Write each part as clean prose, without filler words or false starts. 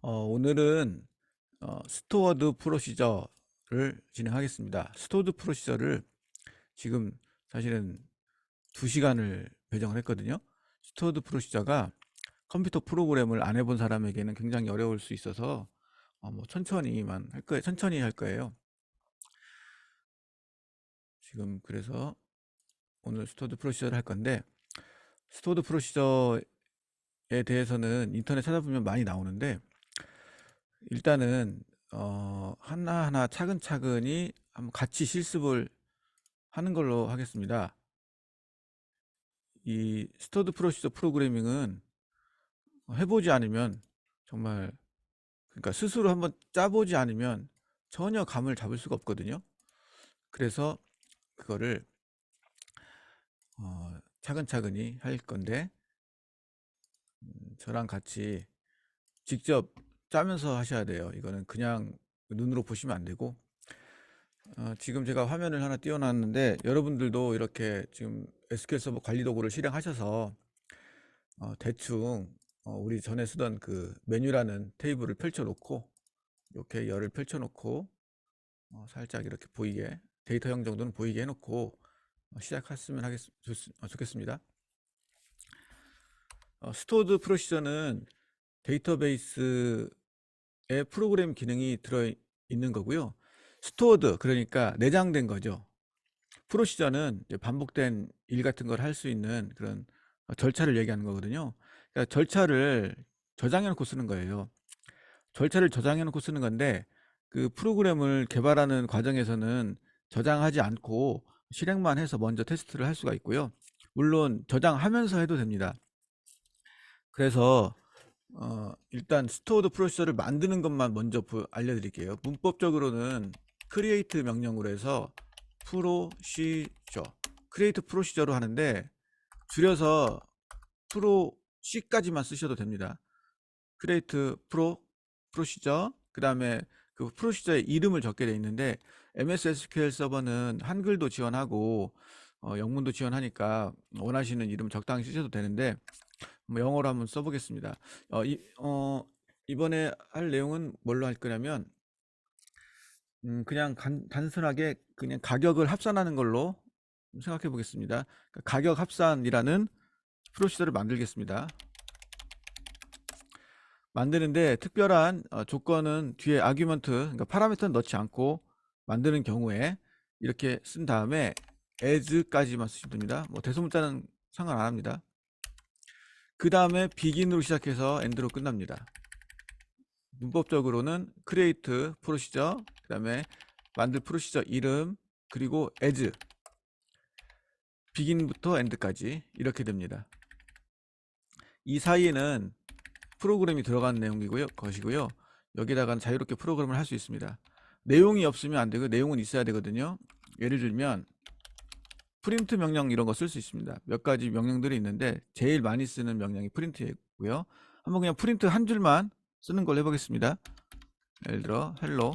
오늘은 스토어드 프로시저를 진행하겠습니다. 스토어드 프로시저를 지금 사실은 2시간을 배정을 했거든요. 스토어드 프로시저가 컴퓨터 프로그램을 안 해본 사람에게는 굉장히 어려울 수 있어서 뭐 천천히만 할 거예요. 천천히 할 거예요. 지금 그래서 오늘 스토어드 프로시저를 할 건데, 스토어드 프로시저에 대해서는 인터넷 찾아보면 많이 나오는데, 일단은 하나하나 차근차근히 한번 같이 실습을 하는 걸로 하겠습니다. 이 스토어드 프로시저 프로그래밍은 해보지 않으면 정말, 그러니까 스스로 한번 짜보지 않으면 전혀 감을 잡을 수가 없거든요. 그래서 그거를 차근차근히 할 건데, 저랑 같이 직접 짜면서 하셔야 돼요. 이거는 그냥 눈으로 보시면 안 되고, 지금 제가 화면을 하나 띄워놨는데, 여러분들도 이렇게 지금 SQL 서버 관리 도구를 실행하셔서 대충 우리 전에 쓰던 그 메뉴라는 테이블을 펼쳐놓고, 이렇게 열을 펼쳐놓고 살짝 이렇게 보이게, 데이터형 정도는 보이게 해놓고 시작했으면 좋겠습니다. 스토어드 프로시저는 데이터베이스에 프로그램 기능이 들어있는 거고요. 스토어드, 그러니까 내장된 거죠. 프로시저는 이제 반복된 일 같은 걸 할 수 있는 그런 절차를 얘기하는 거거든요. 그러니까 절차를 저장해 놓고 쓰는 거예요. 절차를 저장해 놓고 쓰는 건데, 그 프로그램을 개발하는 과정에서는 저장하지 않고 실행만 해서 먼저 테스트를 할 수가 있고요. 물론 저장하면서 해도 됩니다. 그래서 일단 스토어드 프로시저를 만드는 것만 먼저 알려드릴게요. 문법적으로는 create 명령으로 해서 프로시저, create 프로시저로 하는데, 줄여서 프로시까지만 쓰셔도 됩니다. create 프로시저, 그 다음에 그 프로시저의 이름을 적게 돼 있는데, MS SQL 서버는 한글도 지원하고 영문도 지원하니까 원하시는 이름 적당히 쓰셔도 되는데, 뭐 영어로 한번 써보겠습니다. 이번에 할 내용은 뭘로 할 거냐면, 그냥 단순하게 그냥 가격을 합산하는 걸로 생각해 보겠습니다. 그러니까 가격 합산이라는 프로시저를 만들겠습니다. 만드는데 특별한 조건은 뒤에 아규먼트, 그러니까 파라미터는 넣지 않고 만드는 경우에 이렇게 쓴 다음에 as까지만 쓰시면 됩니다. 뭐 대소문자는 상관 안 합니다. 그 다음에 begin으로 시작해서 end로 끝납니다. 문법적으로는 create 프로시저, 그 다음에 만들 프로시저 이름, 그리고 as, begin부터 end까지 이렇게 됩니다. 이 사이에는 프로그램이 들어간 내용이고요, 것이고요. 여기다가는 자유롭게 프로그램을 할 수 있습니다. 내용이 없으면 안 되고 내용은 있어야 되거든요. 예를 들면 프린트 명령 이런 거 쓸 수 있습니다. 몇 가지 명령들이 있는데 제일 많이 쓰는 명령이 프린트이고요. 한번 그냥 프린트 한 줄만 쓰는 걸 해보겠습니다. 예를 들어 헬로,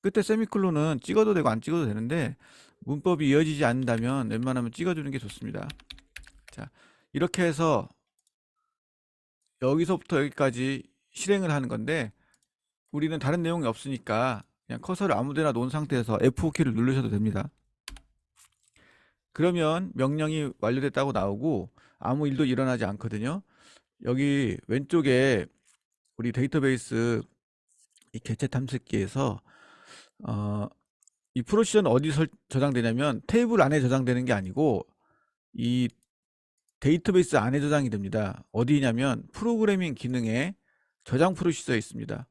끝에 세미콜론은 찍어도 되고 안 찍어도 되는데, 문법이 이어지지 않는다면 웬만하면 찍어주는 게 좋습니다. 자, 이렇게 해서 여기서부터 여기까지 실행을 하는 건데, 우리는 다른 내용이 없으니까 그냥 커서를 아무데나 놓은 상태에서 F5키를 누르셔도 됩니다. 그러면 명령이 완료됐다고 나오고 아무 일도 일어나지 않거든요. 여기 왼쪽에 우리 데이터베이스 이 개체 탐색기에서 이 프로시저는 어디서 저장되냐면 테이블 안에 저장되는 게 아니고 이 데이터베이스 안에 저장이 됩니다. 어디냐면 프로그래밍 기능에 저장 프로시저에 있습니다.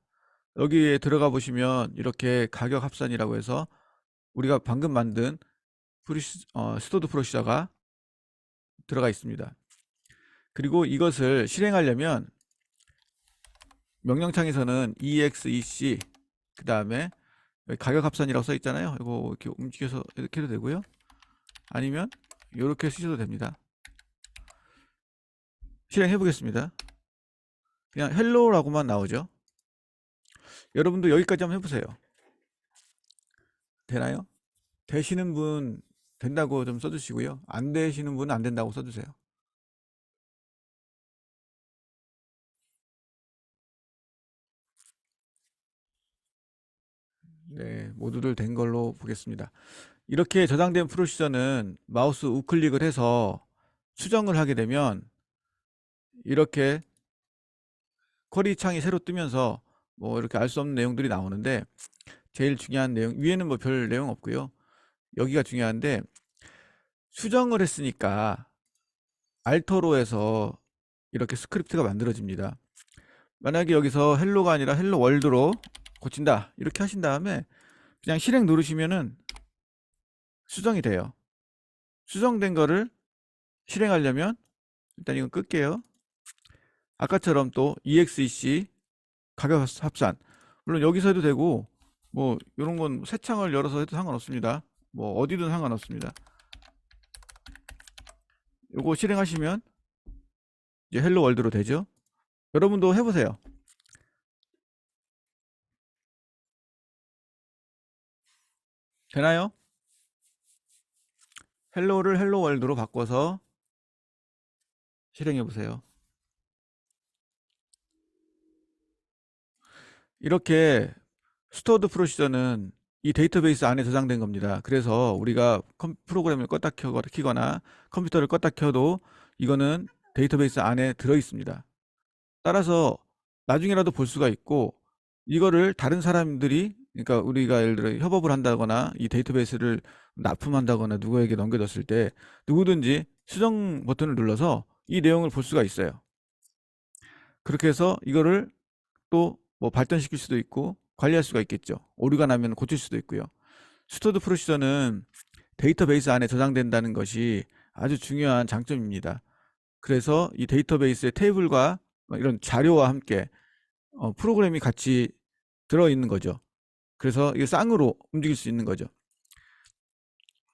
여기에 들어가 보시면 이렇게 가격 합산이라고 해서 우리가 방금 만든 스토어드 프로시저가 들어가 있습니다. 그리고 이것을 실행하려면 명령창에서는 exec, 그 다음에 가격 합산이라고 써 있잖아요. 이거 이렇게 움직여서 이렇게 해도 되고요. 아니면 이렇게 쓰셔도 됩니다. 실행해 보겠습니다. 그냥 헬로라고만 나오죠. 여러분도 여기까지 한번 해보세요. 되나요? 되시는 분 된다고 좀 써주시고요. 안 되시는 분은 안 된다고 써주세요. 네, 모두들 된 걸로 보겠습니다. 이렇게 저장된 프로시저는 마우스 우클릭을 해서 수정을 하게 되면 이렇게 쿼리 창이 새로 뜨면서 뭐 이렇게 알 수 없는 내용들이 나오는데, 제일 중요한 내용, 위에는 뭐 별 내용 없고요. 여기가 중요한데, 수정을 했으니까 알터로 해서 이렇게 스크립트가 만들어집니다. 만약에 여기서 헬로가 아니라 헬로 월드로 고친다 이렇게 하신 다음에 그냥 실행 누르시면은 수정이 돼요. 수정된 거를 실행하려면 일단 이건 끌게요. 아까처럼 또 EXEC 가격 합산, 물론 여기서 해도 되고 뭐 이런 건 새 창을 열어서 해도 상관없습니다. 뭐 어디든 상관없습니다. 요거 실행하시면 이제 헬로 월드로 되죠. 여러분도 해보세요. 되나요? 헬로를 헬로 월드로 바꿔서 실행해 보세요. 이렇게 스토어드 프로시저는 이 데이터베이스 안에 저장된 겁니다. 그래서 우리가 프로그램을 껐다 켜거나 컴퓨터를 껐다 켜도 이거는 데이터베이스 안에 들어 있습니다. 따라서 나중에라도 볼 수가 있고, 이거를 다른 사람들이, 그러니까 우리가 예를 들어 협업을 한다거나 이 데이터베이스를 납품한다거나 누구에게 넘겨줬을 때 누구든지 수정 버튼을 눌러서 이 내용을 볼 수가 있어요. 그렇게 해서 이거를 또 뭐 발전시킬 수도 있고 관리할 수가 있겠죠. 오류가 나면 고칠 수도 있고요. 스토어드 프로시저는 데이터베이스 안에 저장된다는 것이 아주 중요한 장점입니다. 그래서 이 데이터베이스의 테이블과 이런 자료와 함께 프로그램이 같이 들어있는 거죠. 그래서 이게 쌍으로 움직일 수 있는 거죠.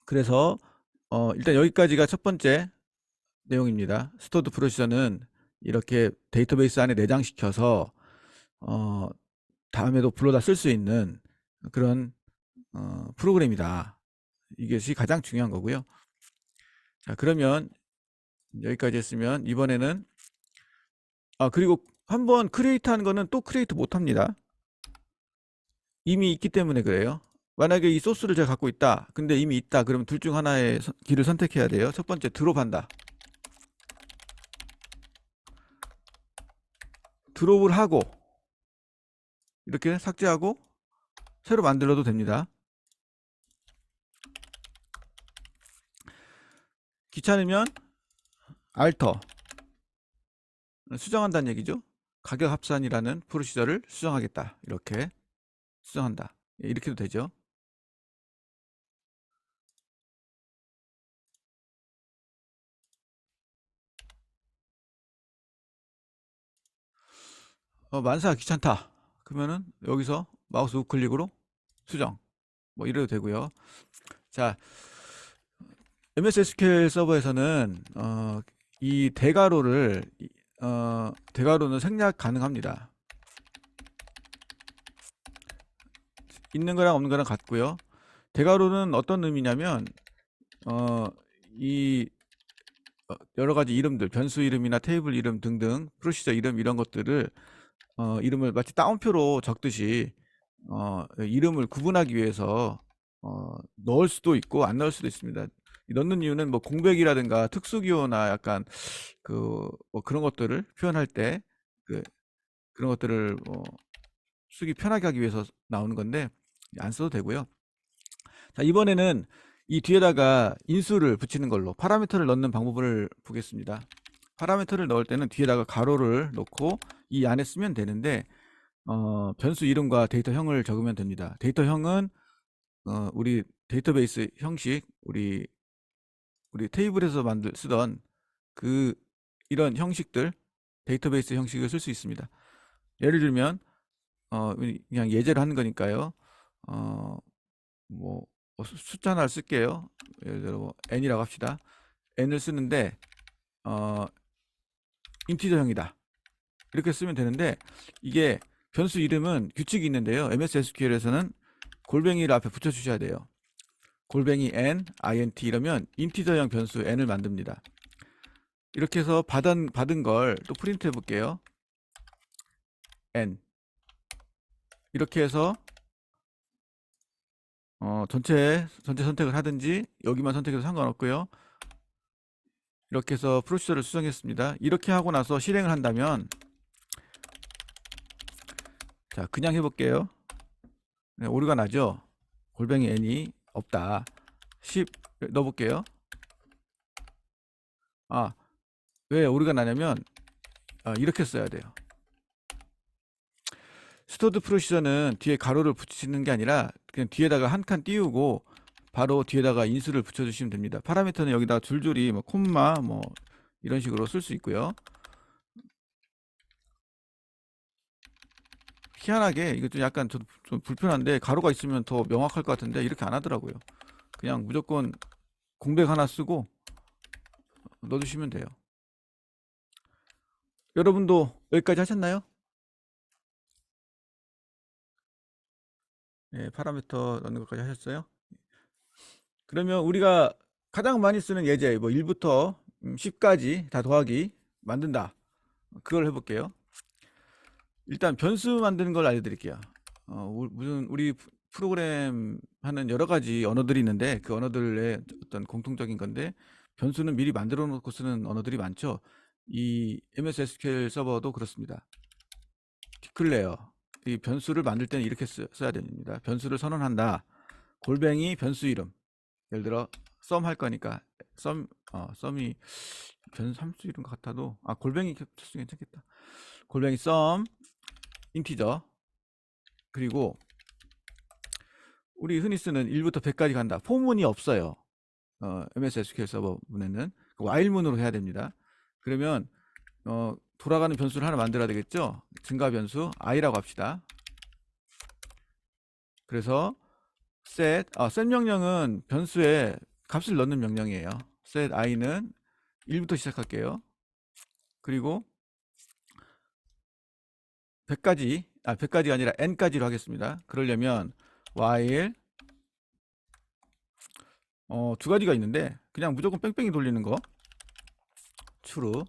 그래서 일단 여기까지가 첫 번째 내용입니다. 스토어드 프로시저는 이렇게 데이터베이스 안에 내장시켜서 다음에도 불러다 쓸 수 있는 그런 프로그램이다. 이것이 가장 중요한 거고요. 자, 그러면 여기까지 했으면 이번에는 그리고 한번 크리에이트 하는 거는 또 크리에이트 못 합니다. 이미 있기 때문에 그래요. 만약에 이 소스를 제가 갖고 있다, 근데 이미 있다, 그러면 둘 중 하나의 길을 선택해야 돼요. 첫 번째, 드롭한다. 드롭을 하고 이렇게 삭제하고 새로 만들어도 됩니다. 귀찮으면 알터, 수정한다는 얘기죠. 가격 합산이라는 프로시저를 수정하겠다. 이렇게 수정한다. 이렇게도 되죠. 만사 귀찮다. 그러면은 여기서 마우스 우클릭으로 수정. 뭐 이래도 되고요. 자, MS SQL 서버에서는 이 대괄호는 생략 가능합니다. 있는 거랑 없는 거랑 같고요. 대괄호는 어떤 의미냐면 이 여러 가지 이름들, 변수 이름이나 테이블 이름 등등, 프로시저 이름 이런 것들을 이름을 마치 따옴표로 적듯이 이름을 구분하기 위해서 넣을 수도 있고 안 넣을 수도 있습니다. 넣는 이유는 뭐 공백이라든가 특수기호나 약간 뭐 그런 것들을 표현할 때 그런 것들을 쓰기 편하게 하기 위해서 나오는 건데 안 써도 되고요. 자, 이번에는 이 뒤에다가 인수를 붙이는 걸로 파라미터를 넣는 방법을 보겠습니다. 파라미터를 넣을 때는 뒤에다가 가로를 놓고 이 안에 쓰면 되는데 변수 이름과 데이터형을 적으면 됩니다. 데이터형은 우리 데이터베이스 형식, 우리 테이블에서 쓰던 이런 형식들, 데이터베이스 형식을 쓸 수 있습니다. 예를 들면 그냥 예제를 하는 거니까요. 뭐 숫자 하나를 쓸게요. 예를 들어 뭐 n이라고 합시다. n을 쓰는데 인티저형이다. 이렇게 쓰면 되는데, 이게 변수 이름은 규칙이 있는데요. MS SQL에서는 골뱅이를 앞에 붙여 주셔야 돼요. 골뱅이 n, int 이러면 인티저형 변수 n을 만듭니다. 이렇게 해서 받은 걸 또 프린트 해 볼게요. n. 이렇게 해서 전체 선택을 하든지 여기만 선택해도 상관없고요. 이렇게 해서 프로시저를 수정했습니다. 이렇게 하고 나서 실행을 한다면, 자, 그냥 해볼게요. 네, 오류가 나죠? 골뱅이 n이 없다. 10 넣어볼게요. 아, 왜 오류가 나냐면, 이렇게 써야 돼요. 스토어드 프로시저는 뒤에 가로를 붙이는 게 아니라 그냥 뒤에다가 한 칸 띄우고 바로 뒤에다가 인수를 붙여주시면 됩니다. 파라미터는 여기다 줄줄이 뭐 콤마 뭐 이런 식으로 쓸 수 있고요. 희한하게 이거 좀 약간 좀 불편한데, 가로가 있으면 더 명확할 것 같은데 이렇게 안 하더라고요. 그냥 무조건 공백 하나 쓰고 넣어주시면 돼요. 여러분도 여기까지 하셨나요? 네, 파라미터 넣는 것까지 하셨어요? 그러면 우리가 가장 많이 쓰는 예제, 뭐 1부터 10까지 다 더하기 만든다. 그걸 해볼게요. 일단 변수 만드는 걸 알려드릴게요. 무슨 우리 프로그램 하는 여러 가지 언어들이 있는데 그 언어들의 어떤 공통적인 건데, 변수는 미리 만들어 놓고 쓰는 언어들이 많죠. 이 MS SQL 서버도 그렇습니다. 디클레어, 이 변수를 만들 때는 이렇게 써야 됩니다. 변수를 선언한다. 골뱅이 변수 이름. 예를 들어 썸 할 거니까 썸이 변수 함수 이름 같아도 골뱅이 겹쳐서 괜찮겠다. 골뱅이 썸 인티저, 그리고 우리 흔히 쓰는 1부터 100까지 간다. 포문이 없어요. MS SQL 서버 문에는 와일문으로 해야 됩니다. 그러면 돌아가는 변수를 하나 만들어야 되겠죠. 증가 변수 i라고 합시다. 그래서 set 명령은 변수에 값을 넣는 명령이에요. set i는 1부터 시작할게요. 그리고 100까지가 아니라 n까지로 하겠습니다. 그러려면 while 두 가지가 있는데, 그냥 무조건 뺑뺑이 돌리는 거 true.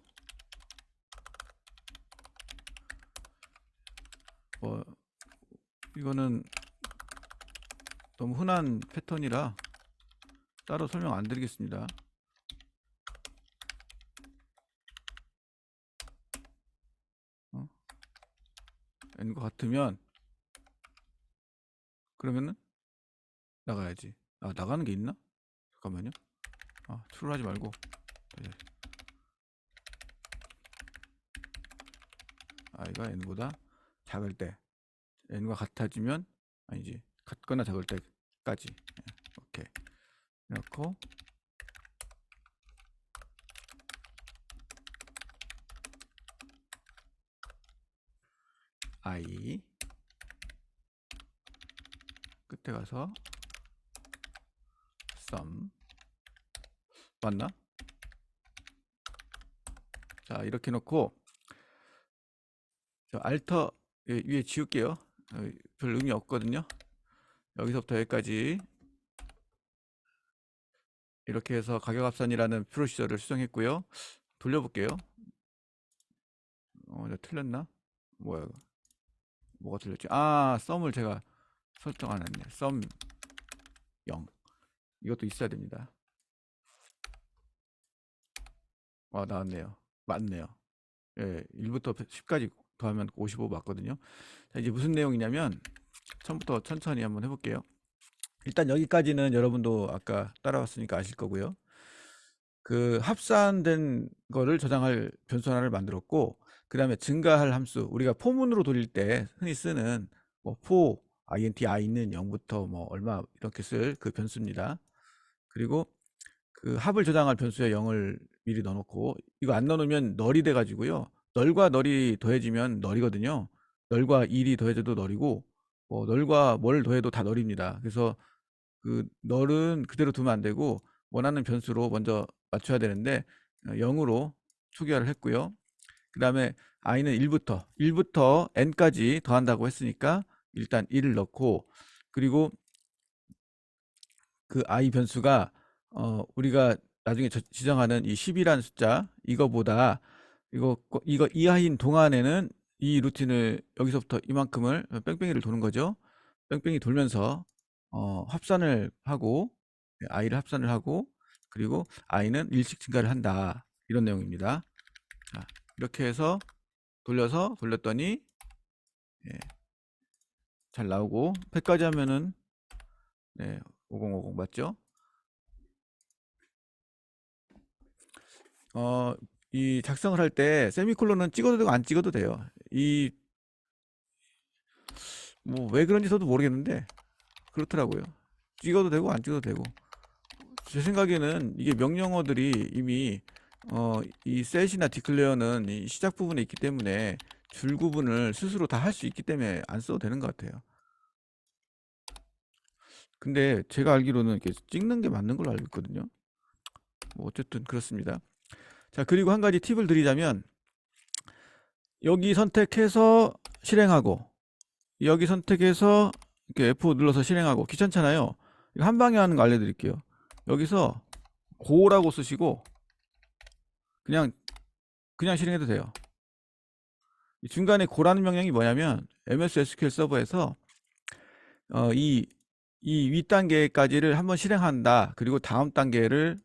이거는 너무 흔한 패턴이라 따로 설명 안 드리겠습니다. n과 같으면 그러면은 나가야지. 나가는 게 있나? 잠깐만요. true 하지 말고 i가 n보다 작을 때, n과 같아지면 아니지, 같거나 작을 때까지. 오케이. 이렇고 i 끝에 가서 sum 맞나? 자, 이렇게 놓고 저 알터 위에 지울게요. 별 의미 없거든요. 여기서부터 여기까지 이렇게 해서 가격합산이라는 프로시저를 수정했고요. 돌려볼게요. 틀렸나? 뭐야 이거? 뭐가 틀렸지? 썸을 제가 설정 안 했네. 썸 0. 이것도 있어야 됩니다. 나왔네요. 맞네요. 예, 1부터 10까지 더하면 55 맞거든요. 자, 이제 무슨 내용이냐면 처음부터 천천히 한번 해볼게요. 일단 여기까지는 여러분도 아까 따라왔으니까 아실 거고요. 그 합산된 거를 저장할 변수 하나를 만들었고, 그 다음에 증가할 함수, 우리가 포문으로 돌릴 때 흔히 쓰는 뭐 for int i는 0부터 뭐 얼마 이렇게 쓸 그 변수입니다. 그리고 그 합을 저장할 변수에 0을 미리 넣어놓고, 이거 안 넣어놓으면 널이 돼 가지고요, 널과 널이 더해지면 널이거든요. 널과 1이 더해져도 널이고, 널과 뭘 더해도 다 널입니다. 그래서 그 널은 그대로 두면 안 되고 원하는 변수로 먼저 맞춰야 되는데 0으로 초기화를 했고요. 그 다음에 i는 1부터 n까지 더한다고 했으니까 일단 1을 넣고, 그리고 그 i 변수가 우리가 나중에 지정하는 이 10이라는 숫자, 이거보다 이거 이하인 동안에는 이 루틴을 여기서부터 이만큼을 뺑뺑이를 도는 거죠. 뺑뺑이 돌면서 합산을 하고 i를 합산을 하고 그리고 i는 일씩 증가를 한다. 이런 내용입니다. 자, 이렇게 해서 돌렸더니 예, 잘 나오고 100까지 하면은 5050 맞죠? 이 작성을 할 때 세미콜론은 찍어도 되고 안 찍어도 돼요. 뭐 왜 그런지 저도 모르겠는데 그렇더라고요. 찍어도 되고 안 찍어도 되고. 제 생각에는 이게 명령어들이 이미 이 set이나 declare는 이 시작 부분에 있기 때문에 줄 구분을 스스로 다 할 수 있기 때문에 안 써도 되는 것 같아요. 근데 제가 알기로는 이렇게 찍는 게 맞는 걸로 알고 있거든요. 뭐 어쨌든 그렇습니다. 자, 그리고 한 가지 팁을 드리자면 여기 선택해서 실행하고 여기 선택해서 이렇게 F5 눌러서 실행하고 귀찮잖아요. 이거 한 방에 하는 거 알려드릴게요. 여기서 고라고 쓰시고 그냥 실행해도 돼요. 중간에 고라는 명령이 뭐냐면 MS SQL 서버에서 이 윗단계까지를 한번 실행한다. 그리고 다음 단계를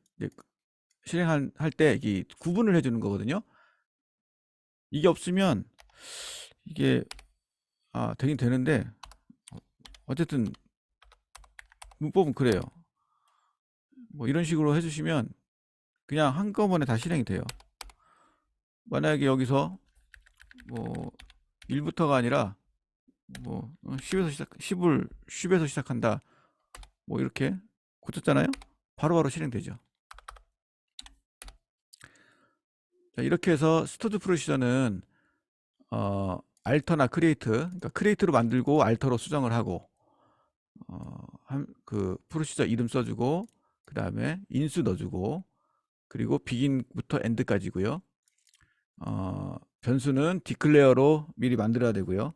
실행할 때 이 구분을 해주는 거거든요. 이게 없으면 이게 되긴 되는데 어쨌든 문법은 그래요. 뭐 이런 식으로 해주시면 그냥 한꺼번에 다 실행이 돼요. 만약에 여기서 뭐 1부터가 아니라 뭐 10에서 시작한다. 뭐 이렇게 고쳤잖아요. 바로바로 실행되죠. 자, 이렇게 해서 스토드 프로시저는 알터나 크리에이트, 그러니까 크리에이트로 만들고 알터로 수정을 하고 그 프로시저 이름 써주고 그 다음에 인수 넣어주고 그리고 비긴부터 엔드까지고요. 변수는 디클레어로 미리 만들어야 되고요.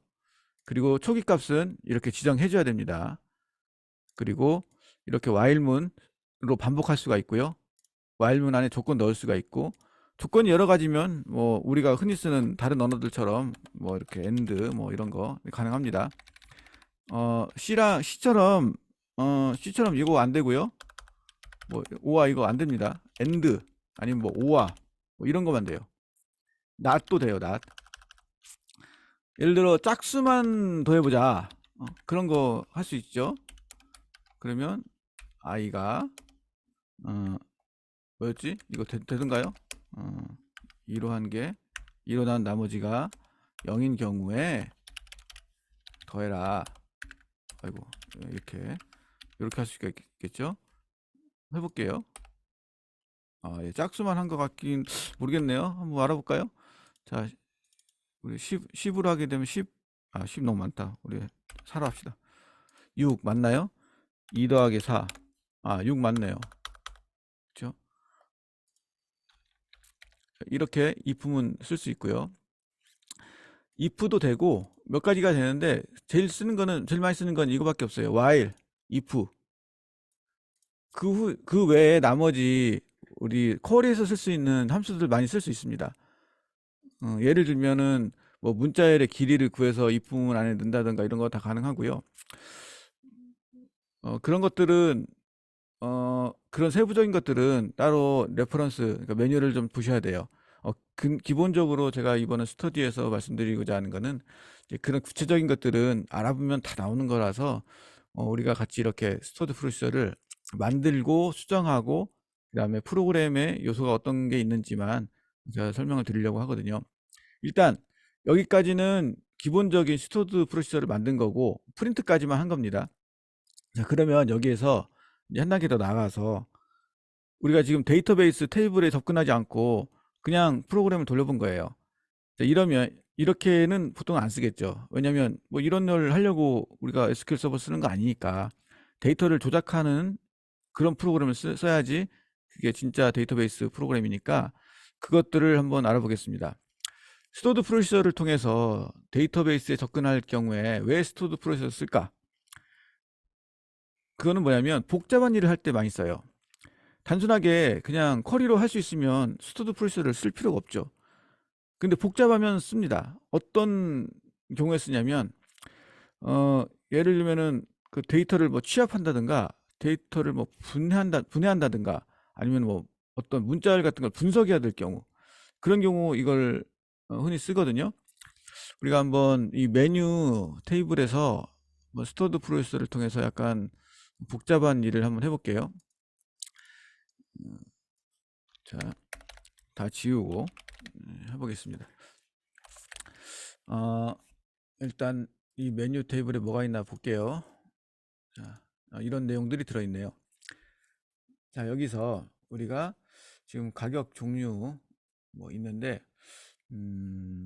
그리고 초기 값은 이렇게 지정해 줘야 됩니다. 그리고 이렇게 while문으로 반복할 수가 있고요. while문 안에 조건 넣을 수가 있고 조건이 여러 가지면 뭐 우리가 흔히 쓰는 다른 언어들처럼 뭐 이렇게 end 뭐 이런 거 가능합니다. C처럼 이거 안 되고요. 뭐 오와 이거 안 됩니다. end 아니면 뭐 오와 뭐 이런 거만 돼요. not도 돼요. not. 예를 들어 짝수만 더해보자. 그런 거 할 수 있죠. 그러면 i가 뭐였지? 이거 되던가요? 2로 한 개, 2로 난 나머지가 0인 경우에 더해라. 아이고 이렇게 할 수가 있겠죠? 해볼게요. 예, 짝수만 한 것 같긴 모르겠네요. 한번 알아볼까요? 자, 우리 10으로 하게 되면 10 너무 많다. 우리 4로 합시다. 6 맞나요? 2 더하기 4 6 맞네요. 그렇죠? 이렇게 if문 쓸 수 있고요. if도 되고 몇 가지가 되는데 제일 많이 쓰는 건 이거밖에 없어요. while, if. 그 외에 나머지 우리 쿼리에서 쓸 수 있는 함수들 많이 쓸 수 있습니다. 예를 들면은 뭐 문자열의 길이를 구해서 if문 안에 넣는다든가 이런 거 다 가능하고요. 그런 것들은 그런 세부적인 것들은 따로 레퍼런스, 그러니까 매뉴얼을 좀 보셔야 돼요. 기본적으로 제가 이번에 스터디에서 말씀드리고자 하는 거는 이제 그런 구체적인 것들은 알아보면 다 나오는 거라서 우리가 같이 이렇게 스터디 프로시저를 만들고 수정하고 그 다음에 프로그램의 요소가 어떤 게 있는지만 제가 설명을 드리려고 하거든요. 일단 여기까지는 기본적인 스토드 프로시저를 만든 거고 프린트까지만 한 겁니다. 자, 그러면 여기에서 한 단계 더 나가서 우리가 지금 데이터베이스 테이블에 접근하지 않고 그냥 프로그램을 돌려본 거예요. 자, 이러면 이렇게는 보통 안 쓰겠죠. 왜냐면 뭐 이런 걸 하려고 우리가 SQL 서버 쓰는 거 아니니까 데이터를 조작하는 그런 프로그램을 써야지 그게 진짜 데이터베이스 프로그램이니까 그것들을 한번 알아보겠습니다. 스토드 프로시저를 통해서 데이터베이스에 접근할 경우에 왜 스토드 프로시저를 쓸까? 그거는 뭐냐면 복잡한 일을 할 때 많이 써요. 단순하게 그냥 쿼리로 할 수 있으면 스토드 프로시저를 쓸 필요가 없죠. 근데 복잡하면 씁니다. 어떤 경우에 쓰냐면 예를 들면은 그 데이터를 뭐 취합한다든가 데이터를 뭐 분해한다든가 아니면 뭐 어떤 문자열 같은 걸 분석해야 될 경우, 그런 경우 이걸 흔히 쓰거든요. 우리가 한번 이 메뉴 테이블에서 뭐 스토어드 프로세서를 통해서 약간 복잡한 일을 한번 해볼게요. 자, 다 지우고 해보겠습니다. 일단 이 메뉴 테이블에 뭐가 있나 볼게요. 자, 이런 내용들이 들어있네요. 자, 여기서 우리가 지금 가격 종류 뭐 있는데,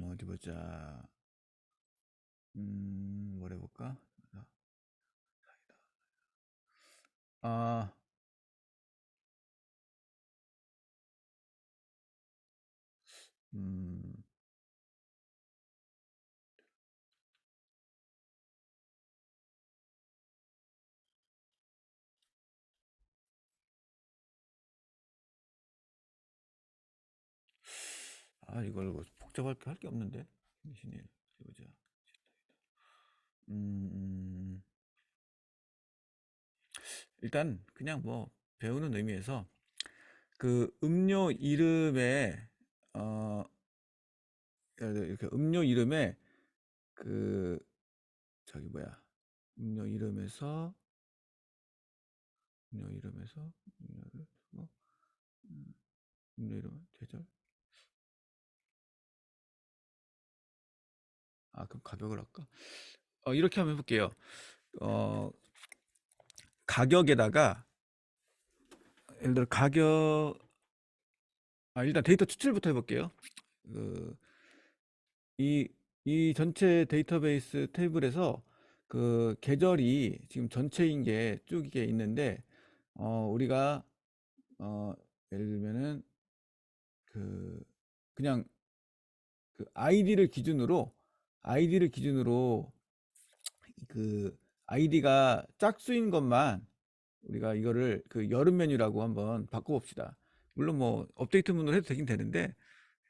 어디 보자. 뭘 해볼까? 아, 음, 이걸 뭐 복잡하게 할 게 없는데. 대신에 보자. 음, 일단 그냥 뭐 배우는 의미에서 그 음료 이름에 이렇게 음료 이름에 그 저기 뭐야, 음료 이름에서 음료를 뭐 음료 이름 계절, 그럼 가격을 할까? 이렇게 한번 해볼게요. 어 가격에다가 예를 들어 가격, 일단 데이터 추출부터 해볼게요. 그 이 전체 데이터베이스 테이블에서 그 계절이 지금 전체인 게 쭉 이게 있는데, 우리가 예를 들면은 그 그냥 그 아이디를 기준으로 그 아이디가 짝수인 것만 우리가 이거를 그 여름 메뉴라고 한번 바꿔봅시다. 물론 뭐 업데이트문으로 해도 되긴 되는데,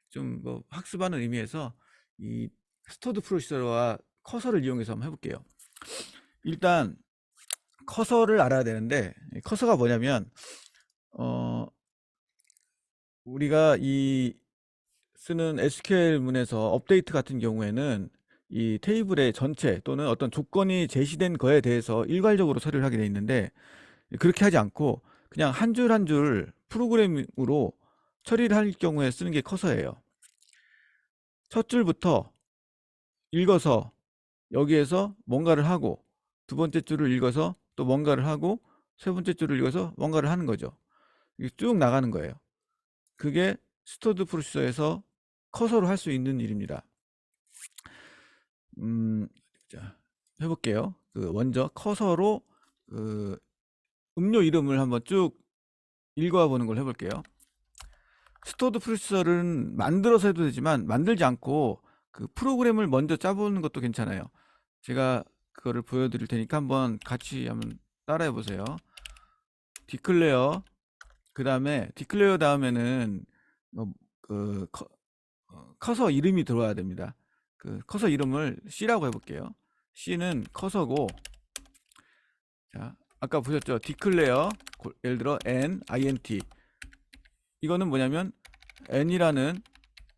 좀 뭐 학습하는 의미에서 이 스토어드 프로시저와 커서를 이용해서 한번 해볼게요. 일단 커서를 알아야 되는데, 커서가 뭐냐면 우리가 이 쓰는 SQL 문에서 업데이트 같은 경우에는 이 테이블의 전체 또는 어떤 조건이 제시된 거에 대해서 일괄적으로 처리를 하게 돼 있는데, 그렇게 하지 않고 그냥 한 줄 한 줄 프로그램으로 처리를 할 경우에 쓰는 게 커서예요. 첫 줄부터 읽어서 여기에서 뭔가를 하고, 두 번째 줄을 읽어서 또 뭔가를 하고, 세 번째 줄을 읽어서 뭔가를 하는 거죠. 이게 쭉 나가는 거예요. 그게 스토어드 프로세서에서 커서로 할 수 있는 일입니다. 자, 해볼게요. 먼저 커서로 그 음료 이름을 한번 쭉 읽어보는 걸 해볼게요. 스토어드 프로세서는 만들어서 해도 되지만 만들지 않고 그 프로그램을 먼저 짜보는 것도 괜찮아요. 제가 그거를 보여드릴 테니까 한번 같이 한번 따라해 보세요. 디클레어, 그 다음에 디클레어 다음에는 그 커서 이름이 들어와야 됩니다. 그 커서 이름을 C라고 해볼게요. C는 커서고, 자, 아까 보셨죠? 디클레어, 예를 들어 n, int, 이거는 뭐냐면 n이라는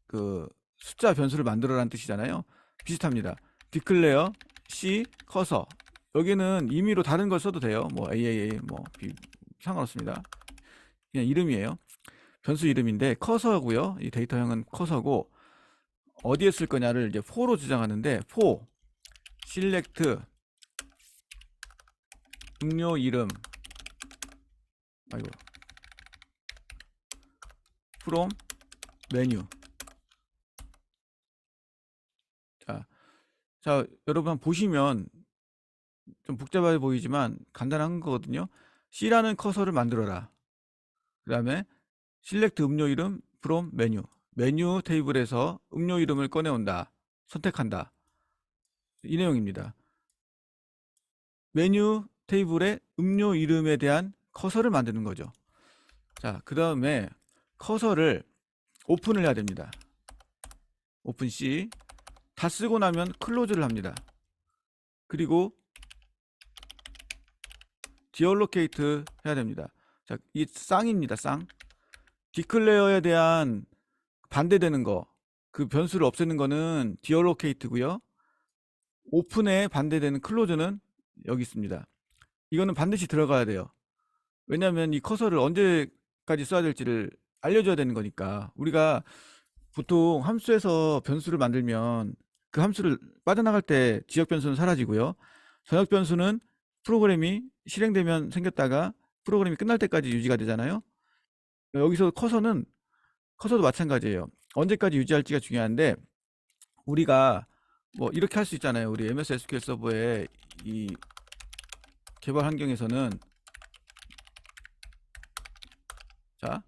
그 숫자 변수를 만들어라는 뜻이잖아요. 비슷합니다. 디클레어 C 커서, 여기는 임의로 다른 걸 써도 돼요. 뭐 AAA 뭐 상관없습니다. 그냥 이름이에요. 변수 이름인데 커서고요. 이 데이터형은 커서고, 어디에 쓸 거냐를 이제 for로 주장하는데, for select 음료 이름 from menu. 자, 여러분 보시면 좀 복잡해 보이지만 간단한 거거든요. C라는 커서를 만들어라. 그 다음에 select 음료 이름 from menu. 메뉴 테이블에서 음료 이름을 꺼내온다. 선택한다. 이 내용입니다. 메뉴 테이블의 음료 이름에 대한 커서를 만드는 거죠. 자, 그 다음에 커서를 오픈을 해야 됩니다. 오픈 C. 다 쓰고 나면 클로즈를 합니다. 그리고 디얼로케이트 해야 됩니다. 자, 이 쌍입니다. 쌍. 디클레어에 대한 반대되는 거, 그 변수를 없애는 거는 디얼로케이트고요. 오픈에 반대되는 클로즈는 여기 있습니다. 이거는 반드시 들어가야 돼요. 왜냐하면 이 커서를 언제까지 써야 될지를 알려줘야 되는 거니까. 우리가 보통 함수에서 변수를 만들면 그 함수를 빠져나갈 때 지역 변수는 사라지고요. 전역 변수는 프로그램이 실행되면 생겼다가 프로그램이 끝날 때까지 유지가 되잖아요. 여기서 커서도 마찬가지예요. 언제까지 유지할지가 중요한데, 우리가 뭐 이렇게 할 수 있잖아요. 우리 MS SQL 서버의 이 개발 환경에서는, 자,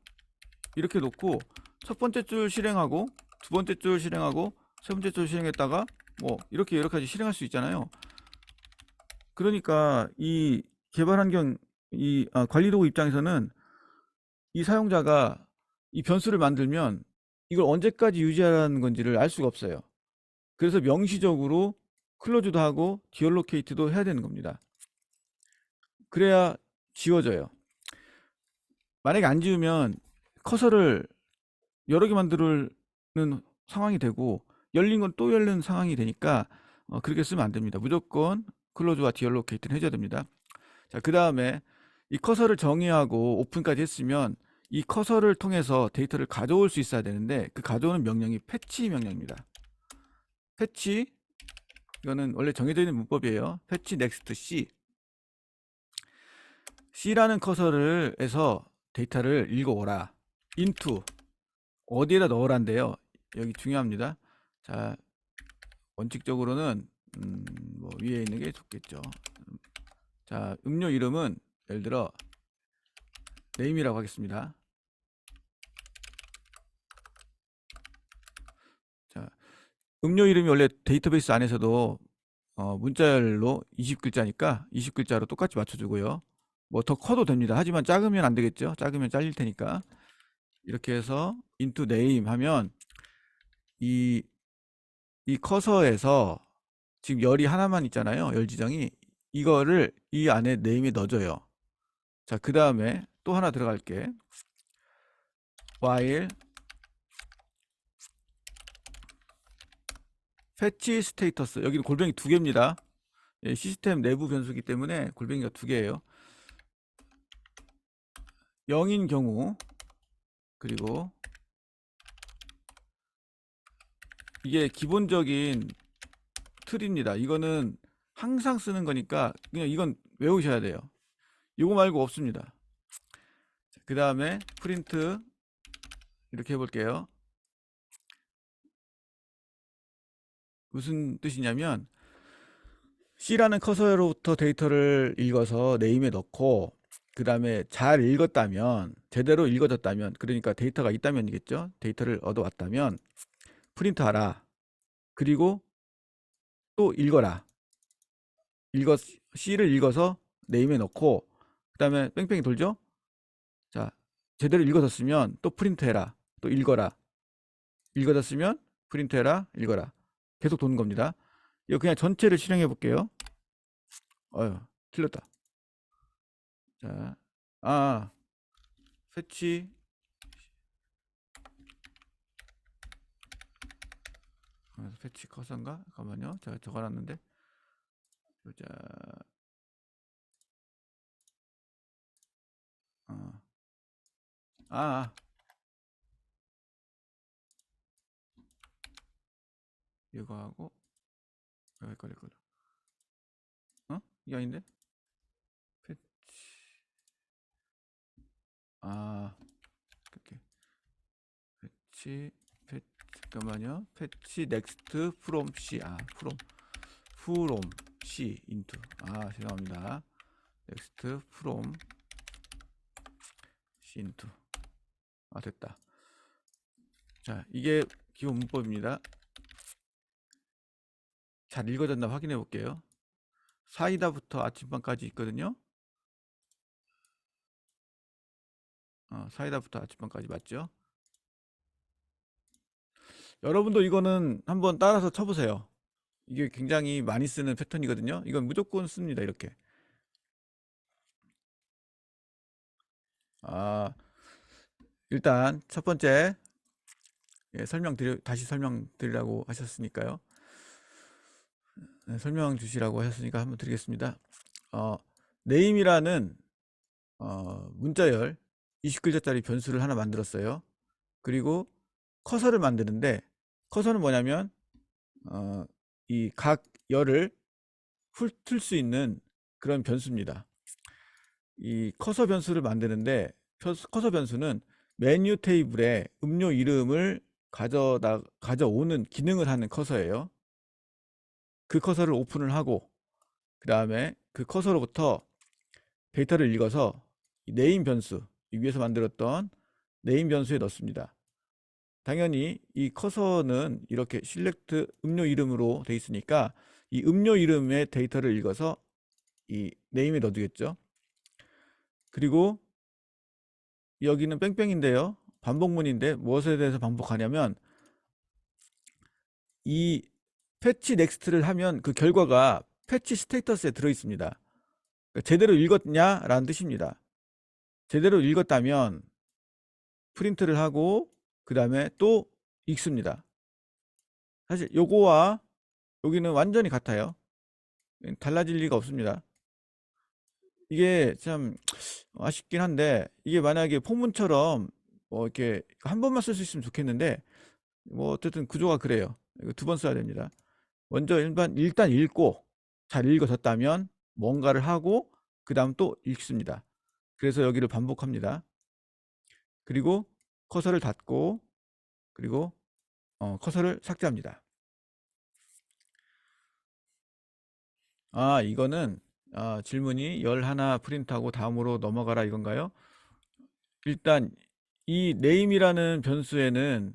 이렇게 놓고 첫 번째 줄 실행하고 두 번째 줄 실행하고 세 번째 줄 실행했다가 뭐 이렇게 여러 가지 실행할 수 있잖아요. 그러니까 이 개발 환경, 관리 도구 입장에서는 이 사용자가 이 변수를 만들면 이걸 언제까지 유지하라는 건지를 알 수가 없어요. 그래서 명시적으로 클로즈도 하고 디얼로케이트도 해야 되는 겁니다. 그래야 지워져요. 만약에 안 지우면 커서를 여러 개 만드는 상황이 되고 열린 건 또 열리는 상황이 되니까 그렇게 쓰면 안 됩니다. 무조건 클로즈와 디얼로케이트는 해줘야 됩니다. 자, 그 다음에 이 커서를 정의하고 오픈까지 했으면 이 커서를 통해서 데이터를 가져올 수 있어야 되는데, 그 가져오는 명령이 패치 명령입니다. 패치, 이거는 원래 정해져 있는 문법이에요. 패치 넥스트 C라는 커서를 해서 데이터를 읽어오라. into 어디에다 넣으란데요. 여기 중요합니다. 자, 원칙적으로는 뭐 위에 있는 게 좋겠죠. 자, 음료 이름은 예를 들어 name이라고 하겠습니다. 자, 음료 이름이 원래 데이터베이스 안에서도 문자열로 20글자니까 20글자로 똑같이 맞춰주고요. 뭐 더 커도 됩니다. 하지만 작으면 안 되겠죠. 작으면 잘릴 테니까. 이렇게 해서 into name 하면 이 커서에서 지금 열이 하나만 있잖아요. 열 지정이. 이거를 이 안에 name에 넣어줘요. 자, 그 다음에 또 하나 들어갈게. while fetch status. 여기는 골뱅이 두 개입니다. 예, 시스템 내부 변수기 때문에 골뱅이가 두 개예요. 0인 경우, 그리고 이게 기본적인 틀입니다. 이거는 항상 쓰는 거니까 그냥 이건 외우셔야 돼요. 이거 말고 없습니다. 그 다음에 프린트 이렇게 해볼게요. 무슨 뜻이냐면 C라는 커서로부터 데이터를 읽어서 네임에 넣고, 그 다음에 잘 읽었다면, 제대로 읽어졌다면, 그러니까 데이터가 있다면이겠죠. 데이터를 얻어왔다면 프린트하라. 그리고 또 읽어라. C를 읽어서 네임에 넣고, 그 다음에 뺑뺑이 돌죠. 자, 제대로 읽어졌으면 또 프린트해라. 또 읽어라. 읽어졌으면 프린트해라. 읽어라. 계속 도는 겁니다. 이거 그냥 전체를 실행해 볼게요. 틀렸다. 자, 패치 패치 커서인가? 잠깐만요. 제가 적어놨는데. 보자. 이거 하고 헷갈려. 이게 아닌데? 패치 이렇게 패치 잠깐만요. 패치 넥스트 프롬 C 프롬 C 인투 죄송합니다. 넥스트 프롬 C 인투 됐다. 자, 이게 기본 문법입니다. 잘 읽어졌나 확인해 볼게요. 사이다부터 아침밤까지 있거든요. 사이다부터 아침밤까지 맞죠? 여러분도 이거는 한번 따라서 쳐보세요. 이게 굉장히 많이 쓰는 패턴이거든요. 이건 무조건 씁니다. 이렇게 아, 일단 첫 번째 다시 설명드리라고 하셨으니까요. 네, 설명 주시라고 하셨으니까 한번 드리겠습니다. 어, 네임이라는 문자열 20글자짜리 변수를 하나 만들었어요. 그리고 커서를 만드는데, 커서는 뭐냐면 이 각 열을 훑을 수 있는 그런 변수입니다. 이 커서 변수를 만드는데, 커서 변수는 메뉴 테이블에 음료 이름을 가져오는 기능을 하는 커서예요. 그 커서를 오픈을 하고, 그 다음에 그 커서로부터 데이터를 읽어서 이 네임 변수, 이 위에서 만들었던 네임 변수에 넣습니다. 당연히 이 커서는 이렇게 실렉트 음료 이름으로 돼 있으니까 이 음료 이름의 데이터를 읽어서 이 네임에 넣어두겠죠. 그리고 여기는 뺑뺑인데요. 반복문인데 무엇에 대해서 반복하냐면 이 패치 넥스트를 하면 그 결과가 패치 스테이터스에 들어 있습니다. 그러니까 제대로 읽었냐라는 뜻입니다. 제대로 읽었다면 프린트를 하고 그 다음에 또 읽습니다. 사실 요거와 여기는 완전히 같아요. 달라질 리가 없습니다. 이게 참 아쉽긴 한데, 이게 만약에 포문처럼 뭐 이렇게 한 번만 쓸 수 있으면 좋겠는데, 뭐 어쨌든 구조가 그래요. 이거 두 번 써야 됩니다. 먼저 일단 읽고 잘 읽어졌다면 뭔가를 하고 그 다음 또 읽습니다. 그래서 여기를 반복합니다. 그리고 커서를 닫고, 그리고 커서를 삭제합니다. 이거는 질문이 11 프린트하고 다음으로 넘어가라 이건가요? 일단 이 name이라는 변수에는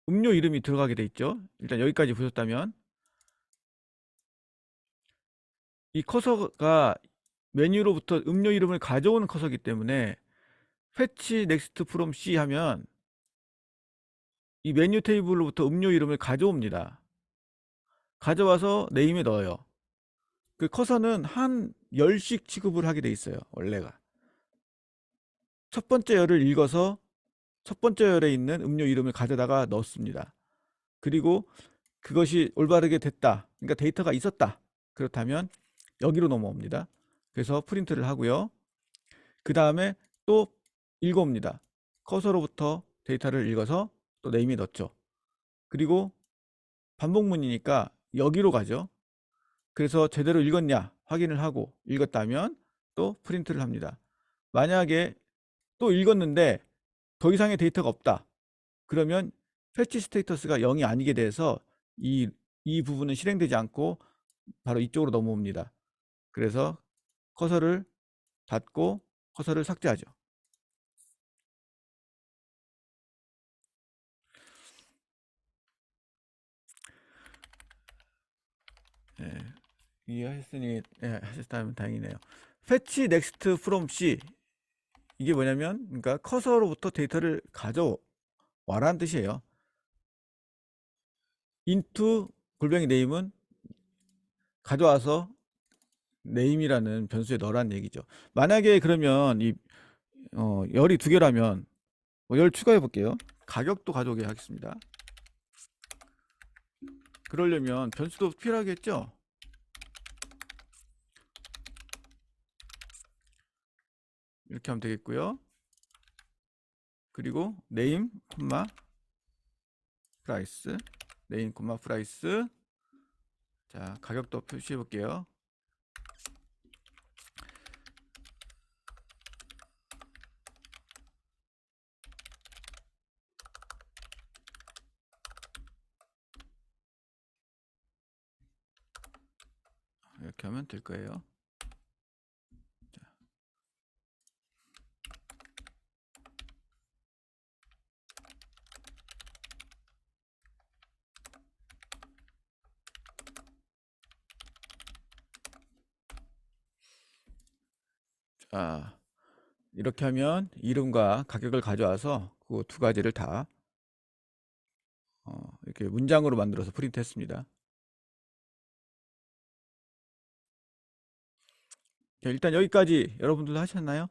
음료 이름이 들어가게 돼 있죠. 일단 여기까지 보셨다면 이 커서가 메뉴로부터 음료 이름을 가져오는 커서이기 때문에 fetch next from C 하면 이 메뉴 테이블로부터 음료 이름을 가져옵니다. 가져와서 name에 넣어요. 그 커서는 한 열씩 취급을 하게 돼 있어요. 원래가 첫 번째 열을 읽어서 첫 번째 열에 있는 음료 이름을 가져다가 넣습니다. 그리고 그것이 올바르게 됐다. 그러니까 데이터가 있었다. 그렇다면 여기로 넘어옵니다. 그래서 프린트를 하고요. 그 다음에 또 읽어옵니다. 커서로부터 데이터를 읽어서 또 네임에 넣죠. 그리고 반복문이니까 여기로 가죠. 그래서 제대로 읽었냐 확인을 하고 읽었다면 또 프린트를 합니다. 만약에 또 읽었는데 더 이상의 데이터가 없다. 그러면 패치 스테이터스가 0이 아니게 돼서 이 부분은 실행되지 않고 바로 이쪽으로 넘어옵니다. 그래서 커서를 닫고 커서를 삭제하죠. 예, 이해하셨으니 하셨다면 다행이네요. fetch next from C, 이게 뭐냐면 그러니까 커서로부터 데이터를 가져와라는 뜻이에요. into 골뱅이 name은 가져와서 name이라는 변수에 넣으라는 얘기죠. 만약에 그러면 이 열이 두 개라면 열 추가해 볼게요. 가격도 가져오게 하겠습니다. 그러려면 변수도 필요하겠죠. 이렇게 하면 되겠고요. 그리고 name, price, name, price. 자, 가격도 표시해 볼게요. 이렇게 하면 될 거예요. 자, 이렇게 하면 이름과 가격을 가져와서 그 두 가지를 다 이렇게 문장으로 만들어서 프린트 했습니다. 자, 일단 여기까지 여러분들 하셨나요?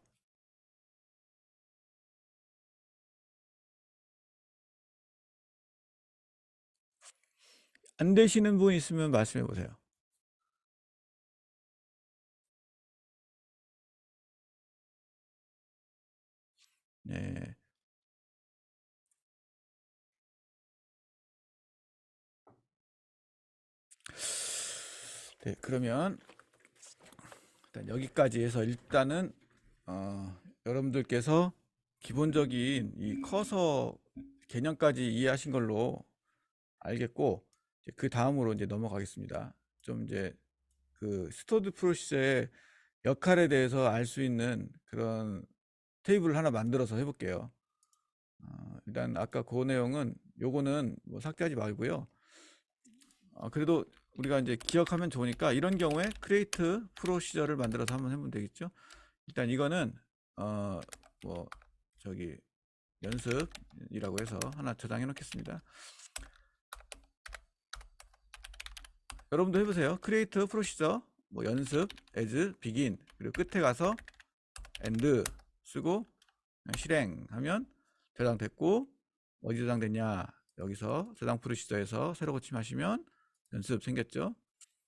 안 되시는 분 있으면 말씀해 보세요. 네. 네, 그러면 일단 여기까지 해서 일단은 여러분들께서 기본적인 이 커서 개념까지 이해하신 걸로 알겠고, 그 다음으로 이제 넘어가겠습니다. 좀 이제 그 스토어드 프로시저의 역할에 대해서 알 수 있는 그런 테이블을 하나 만들어서 해볼게요. 일단 아까 그 내용은 요거는 뭐 삭제하지 말고요. 그래도 우리가 이제 기억하면 좋으니까 이런 경우에 create 프로시저를 만들어서 한번 해보면 되겠죠. 일단 이거는 뭐 저기 연습이라고 해서 하나 저장해 놓겠습니다. 여러분도 해보세요. create 프로시저 뭐 연습 as begin 그리고 끝에 가서 and 쓰고 실행하면 저장됐고, 어디 저장됐냐, 여기서 저장 프로시저에서 새로 고침하시면 연습 생겼죠.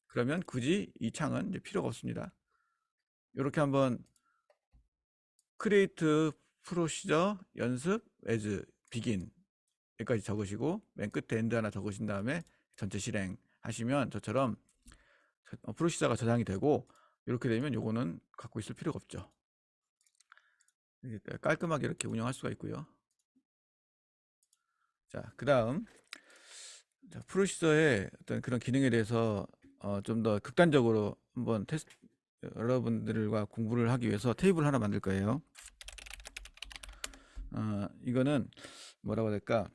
그러면 굳이 이 창은 이제 필요가 없습니다. 이렇게 한번 create 프로시저 연습 as begin 여기까지 적으시고 맨 끝에 end 하나 적으신 다음에 전체 실행 하시면 저처럼 프로시저가 저장이 되고, 이렇게 되면 요거는 갖고 있을 필요가 없죠. 깔끔하게 이렇게 운영할 수가 있고요. 자, 그 다음 프로시저의 어떤 그런 기능에 대해서 좀 더 극단적으로 한번 여러분들과 공부를 하기 위해서 테이블 하나 만들 거예요. 이거는 뭐라고 해야 될까?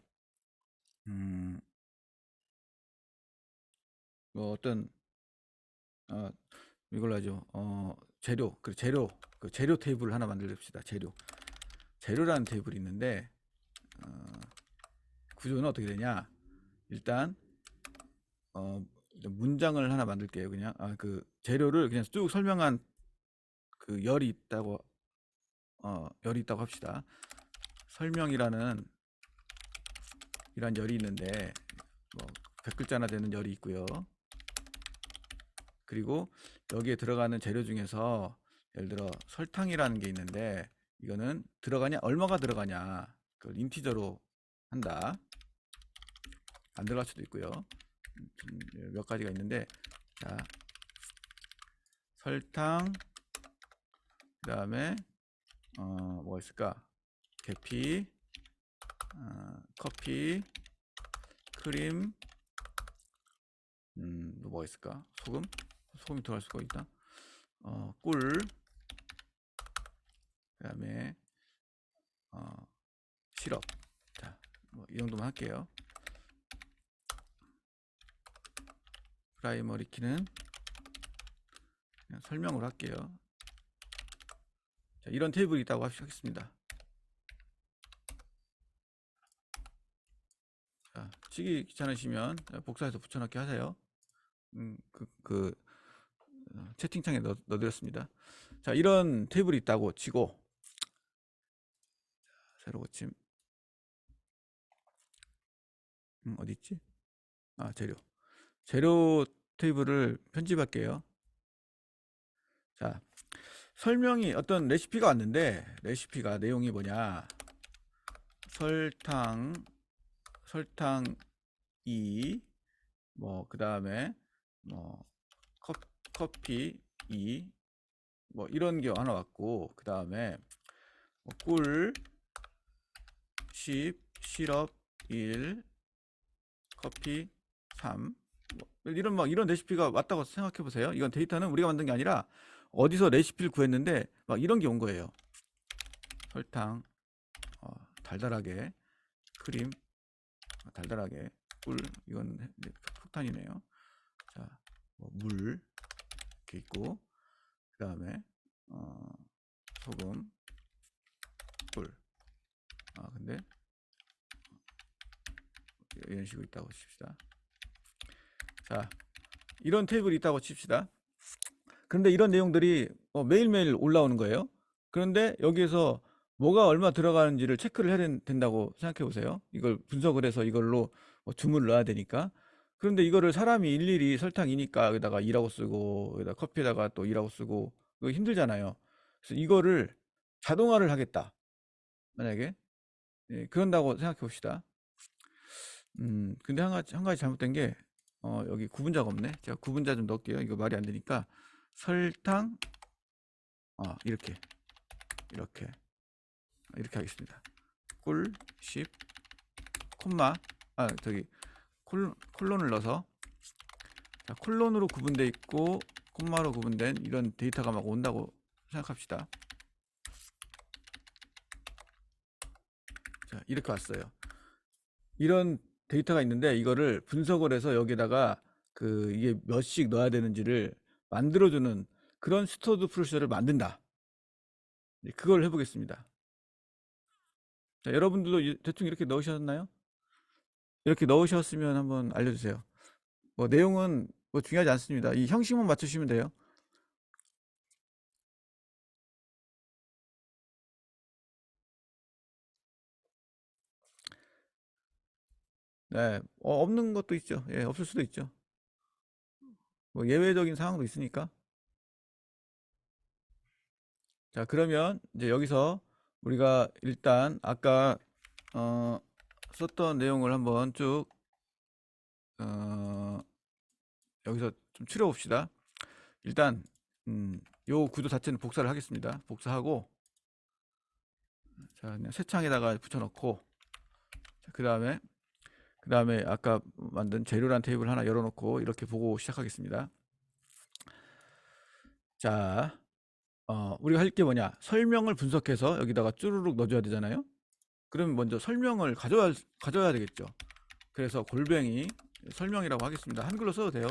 뭐 어떤 이걸로 하죠. 재료, 그 재료 테이블을 하나 만들읍시다. 재료라는 테이블이 있는데 구조는 어떻게 되냐? 일단 문장을 하나 만들게요. 그냥 그 재료를 그냥 쭉 설명한 그 열이 있다고 합시다. 설명이라는 이런 열이 있는데 뭐 100글자나 되는 열이 있고요. 그리고 여기에 들어가는 재료 중에서 예를 들어 설탕이라는 게 있는데, 이거는 들어가냐, 얼마가 들어가냐, 그걸 인티저로 한다. 안 들어갈 수도 있고요. 몇 가지가 있는데, 자, 설탕, 그 다음에 뭐가 있을까? 계피, 커피, 크림, 뭐가 있을까? 소금이 들어갈 수가 있다. 꿀, 그 다음에 시럽. 자, 뭐 이 정도만 할게요. 프라이머리 키는 그냥 설명으로 할게요. 자, 이런 테이블이 있다고 하겠습니다. 자, 치기 귀찮으시면 복사해서 붙여넣기 하세요. 채팅창에 넣어드렸습니다. 자, 이런 테이블이 있다고 치고, 새로 고침. 어디 있지? 재료 테이블을 편집할게요. 자, 설명이 어떤 레시피가 왔는데, 레시피가 내용이 뭐냐? 설탕 2, 뭐 그 다음에 뭐 커피 2, 뭐 이런 게 하나 왔고, 그 다음에 뭐 꿀 10, 시럽 1, 커피 3, 뭐 이런 레시피가 왔다고 생각해 보세요. 이건 데이터는 우리가 만든 게 아니라 어디서 레시피를 구했는데 막 이런 게 온 거예요. 설탕 달달하게, 크림 달달하게, 꿀 이건 폭탄이네요. 자, 뭐 물 이렇게 있고, 그 다음에 소금, 꿀. 근데 이런 식으로 있다고 칩시다. 자, 이런 테이블이 있다고 칩시다. 그런데 이런 내용들이 매일매일 올라오는 거예요. 그런데 여기에서 뭐가 얼마 들어가는지를 체크를 해야 된다고 생각해 보세요. 이걸 분석을 해서 이걸로 주문을 넣어야 되니까. 그런데 이거를 사람이 일일이 설탕 이니까 여기다가 2라고 쓰고 여기다 커피에다가 또 2라고 쓰고 그거 힘들잖아요. 그래서 이거를 자동화를 하겠다. 만약에 예, 그런다고 생각해 봅시다. 근데 한 가지 잘못된 게 여기 구분자가 없네. 제가 구분자 좀 넣을게요. 이거 말이 안 되니까 설탕 이렇게 이렇게 이렇게 하겠습니다. 꿀 10 콤마 저기 콜론을 넣어서 자, 콜론으로 구분돼 있고 콤마로 구분된 이런 데이터가 막 온다고 생각합시다. 자, 이렇게 왔어요. 이런 데이터가 있는데 이거를 분석을 해서 여기다가 이게 몇씩 넣어야 되는지를 만들어주는 그런 스토어드 프로시저를 만든다. 그걸 해보겠습니다. 자, 여러분들도 대충 이렇게 넣으셨나요? 이렇게 넣으셨으면 한번 알려주세요. 뭐 내용은 뭐 중요하지 않습니다. 이 형식만 맞추시면 돼요. 네, 없는 것도 있죠. 예, 없을 수도 있죠. 뭐 예외적인 상황도 있으니까. 자, 그러면 이제 여기서 우리가 일단 아까 어, 썼던 내용을 한번 쭉 어, 여기서 좀 추려 봅시다. 일단 요 구도 자체는 복사를 하겠습니다. 복사하고 자, 그냥 새 창에다가 붙여넣고 그 다음에 아까 만든 재료란 테이블 하나 열어놓고 이렇게 보고 시작하겠습니다. 자, 우리가 할 게 뭐냐? 설명을 분석해서 여기다가 쭈루룩 넣어줘야 되잖아요. 그러면 먼저 설명을 가져야 되겠죠. 그래서 골뱅이 설명이라고 하겠습니다. 한글로 써도 돼요.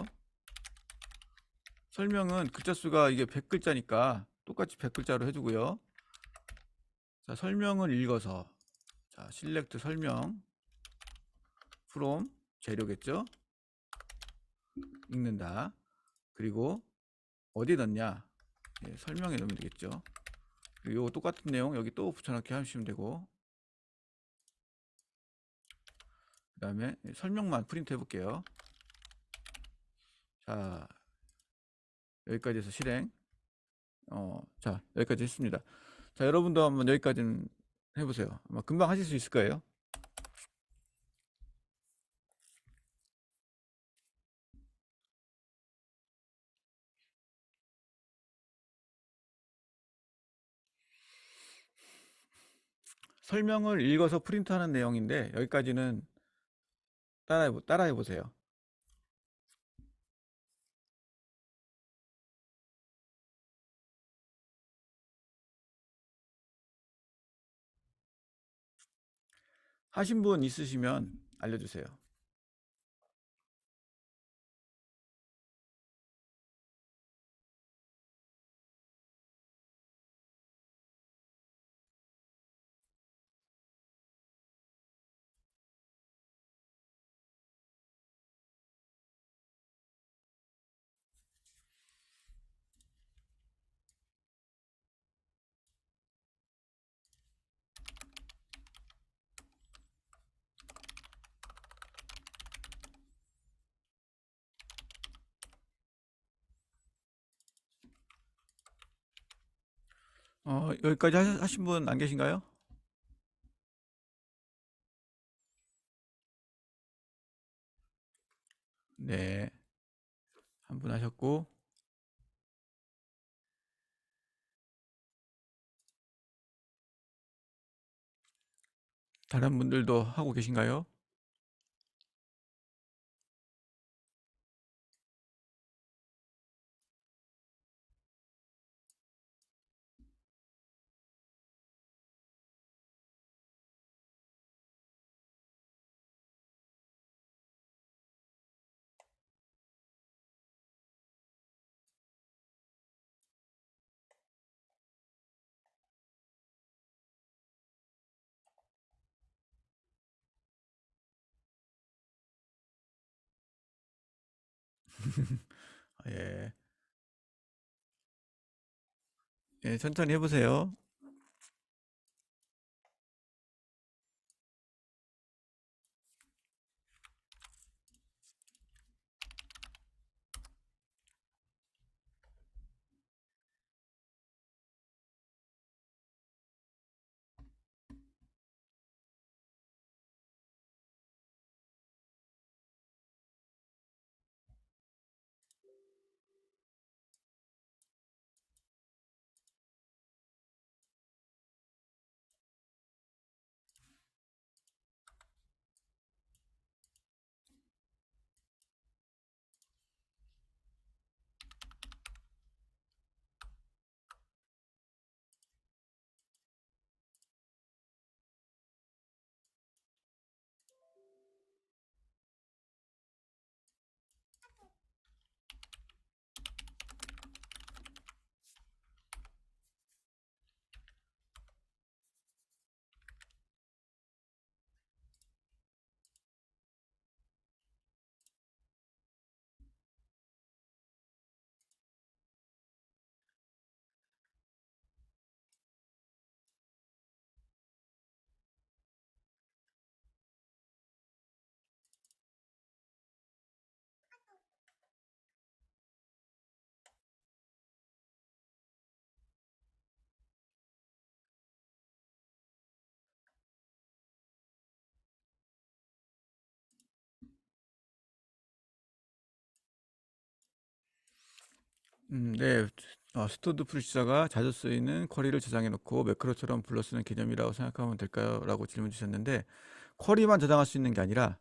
설명은 글자 수가 이게 100글자니까 똑같이 100글자로 해주고요. 자, 설명을 읽어서 자, select 설명 from 재료겠죠. 읽는다. 그리고 어디에 넣냐? 예, 설명에 넣으면 되겠죠. 그리고 요 똑같은 내용 여기 또 붙여넣기 하시면 되고 그 다음에 설명만 프린트 해볼게요. 자, 여기까지 해서 실행. 자, 여기까지 했습니다. 자, 여러분도 한번 여기까지는 해보세요. 아마 금방 하실 수 있을 거예요. 설명을 읽어서 프린트하는 내용인데 여기까지는 따라해 보세요. 하신 분 있으시면 알려주세요. 여기까지 하신 분 안 계신가요? 네, 한 분 하셨고 다른 분들도 하고 계신가요? 예, 예, 천천히 해보세요. 네. 스토어드 프로시저가 자주 쓰이는 쿼리를 저장해 놓고 매크로처럼 불러 쓰는 개념이라고 생각하면 될까요? 라고 질문 주셨는데, 쿼리만 저장할 수 있는 게 아니라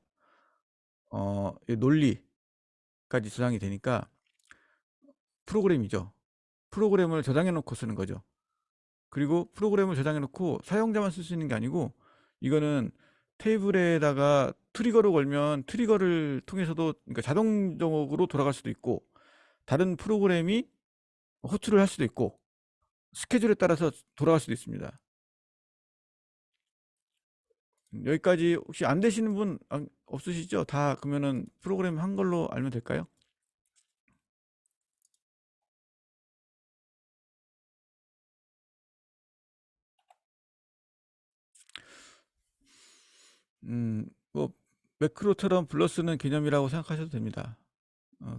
이 논리까지 저장이 되니까 프로그램이죠. 프로그램을 저장해 놓고 쓰는 거죠. 그리고 프로그램을 저장해 놓고 사용자만 쓸 수 있는 게 아니고, 이거는 테이블에다가 트리거를 걸면 트리거를 통해서도, 그러니까 자동적으로 돌아갈 수도 있고, 다른 프로그램이 호출을 할 수도 있고, 스케줄에 따라서 돌아갈 수도 있습니다. 여기까지 혹시 안 되시는 분 없으시죠? 다 그러면은 프로그램 한 걸로 알면 될까요? 뭐 매크로처럼 불러 쓰는 개념이라고 생각하셔도 됩니다.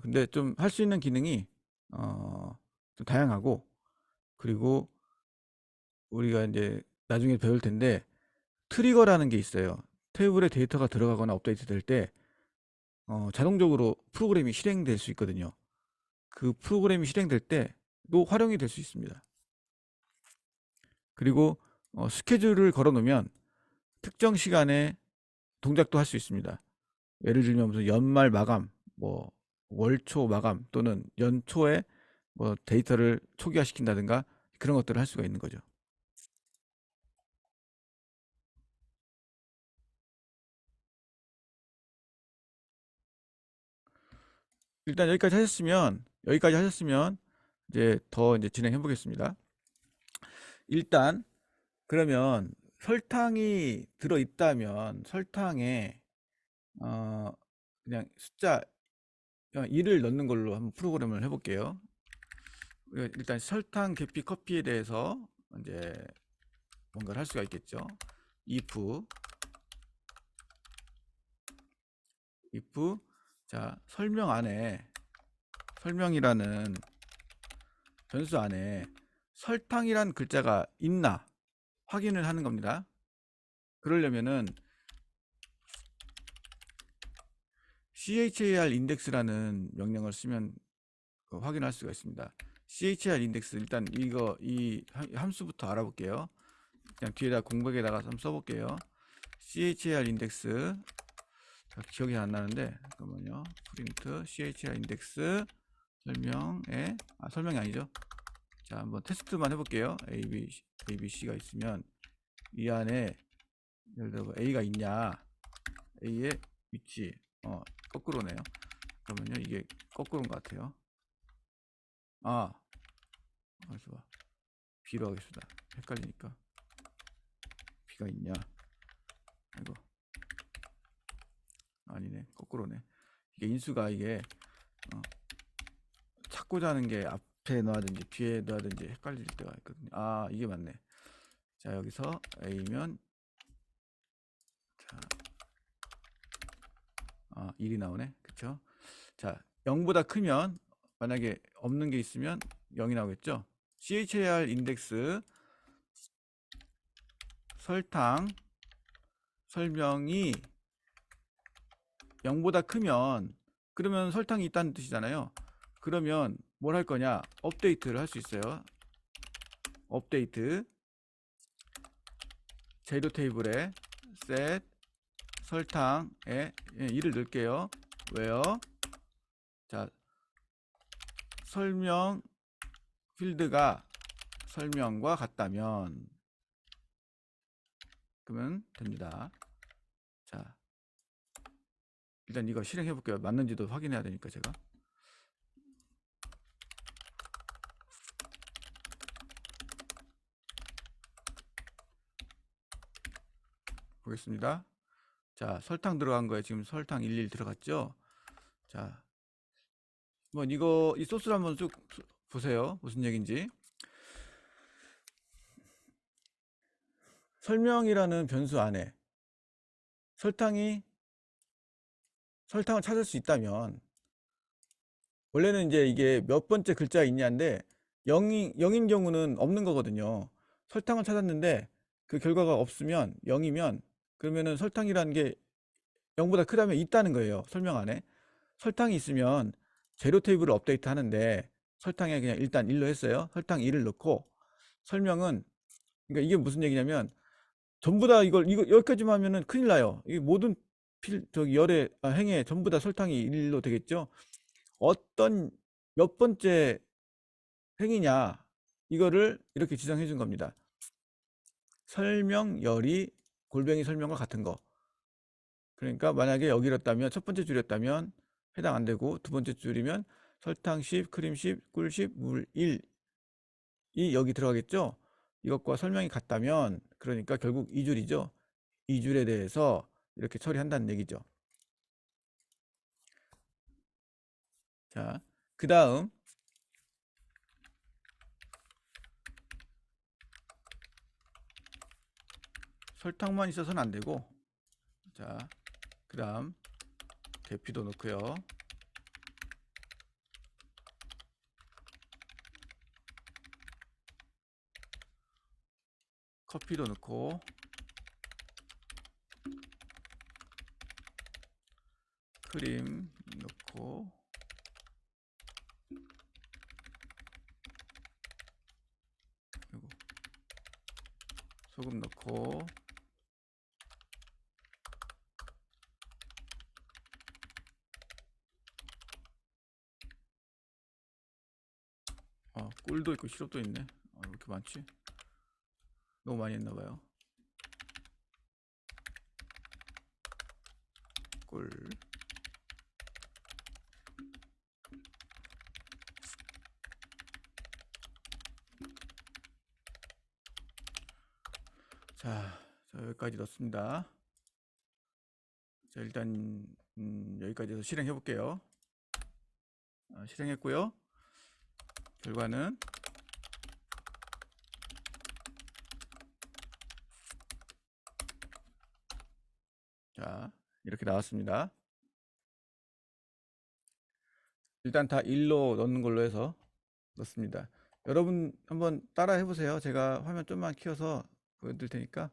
근데 좀 할 수 있는 기능이 좀 다양하고, 그리고 우리가 이제 나중에 배울 텐데, 트리거라는 게 있어요. 테이블에 데이터가 들어가거나 업데이트 될 때 자동적으로 프로그램이 실행될 수 있거든요. 그 프로그램이 실행될 때도 활용이 될 수 있습니다. 그리고 스케줄을 걸어 놓으면 특정 시간에 동작도 할 수 있습니다. 예를 들면 무슨 연말 마감, 뭐 월초 마감, 또는 연초에 뭐 데이터를 초기화시킨다든가, 그런 것들을 할 수가 있는 거죠. 일단 여기까지 하셨으면 이제 더 이제 진행해 보겠습니다. 일단 그러면 설탕이 들어 있다면 설탕에 어 그냥 숫자 1을 넣는 걸로 한번 프로그램을 해 볼게요. 일단 설탕, 계피, 커피에 대해서 이제 뭔가를 할 수가 있겠죠. if 자, 설명이라는 변수 안에 설탕이란 글자가 있나 확인을 하는 겁니다. 그러려면은 char index라는 명령을 쓰면 확인할 수가 있습니다. char index, 일단 이 함수부터 알아볼게요. 그냥 뒤에다 공백에다가 한번 써볼게요. char index, 기억이 안 나는데 잠깐만요. 프린트 char index 설명이 아니죠. 자, 한번 테스트만 해볼게요. ABC가 있으면 이 안에 예를 들어 A가 있냐, A의 위치 거꾸로네요. 그러면요, 이게 거꾸로인 것 같아요. 좋아. B로 하겠습니다. 헷갈리니까. B가 있냐, 아이고, 아니네, 거꾸로네. 이게 인수가 이게 찾고자 하는 게 앞에 놔든지 뒤에 놔든지 헷갈릴 때가 있거든요. 이게 맞네. 자, 여기서 A면, 자, 1이 나오네. 그쵸? 자, 0보다 크면, 만약에 없는 게 있으면 0이 나오겠죠? char 인덱스 설탕 설명이 0보다 크면, 그러면 설탕이 있다는 뜻이잖아요. 그러면 뭘 할 거냐? 업데이트를 할 수 있어요. 업데이트 재료 테이블에 set 설탕에 1을 넣을게요. 왜요? 자, 설명 필드가 설명과 같다면, 그러면 됩니다. 자, 일단 이거 실행해 볼게요. 맞는지도 확인해야 되니까 제가. 보겠습니다. 자, 설탕 들어간 거에 지금 설탕 11 들어갔죠? 자, 뭐 이 소스를 한번 쭉 보세요. 무슨 얘기인지. 설명이라는 변수 안에 설탕을 찾을 수 있다면, 원래는 이제 이게 몇 번째 글자가 있냐인데 0인 경우는 없는 거거든요. 설탕을 찾았는데 그 결과가 없으면 0이면, 그러면은 설탕이라는 게 0보다 크다면 있다는 거예요. 설명 안에 설탕이 있으면 재료 테이블을 업데이트 하는데, 설탕에 그냥 일단 1로 했어요. 설탕 1을 넣고 설명은, 그러니까 이게 무슨 얘기냐면 전부 다 이거 여기까지만 하면은 큰일 나요. 이 모든 저기 행에 전부 다 설탕이 1로 되겠죠. 어떤 몇 번째 행이냐, 이거를 이렇게 지정해 준 겁니다. 설명열이 골뱅이 설명과 같은 거. 그러니까 만약에 여기였다면, 첫 번째 줄이었다면 해당 안 되고, 두 번째 줄이면 설탕 10, 크림 10, 꿀 10, 물 1이 여기 들어가겠죠. 이것과 설명이 같다면, 그러니까 결국 이 줄이죠. 이 줄에 대해서 이렇게 처리한다는 얘기죠. 자, 그 다음 설탕만 있어서는 안 되고, 자, 그 다음 계피도 넣고요. 커피도 넣고, 크림 넣고, 그리고 소금 넣고, 꿀도 있고 시럽도 있네. 왜 이렇게 많지? 너무 많이 했나봐요. 꿀. 자, 여기까지 넣습니다. 자, 일단 여기까지 해서 실행해 볼게요. 실행했고요. 결과는 자, 이렇게 나왔습니다. 일단 다 1로 넣는 걸로 해서 넣습니다. 여러분 한번 따라 해보세요. 제가 화면 좀만 키워서 보여드릴 테니까.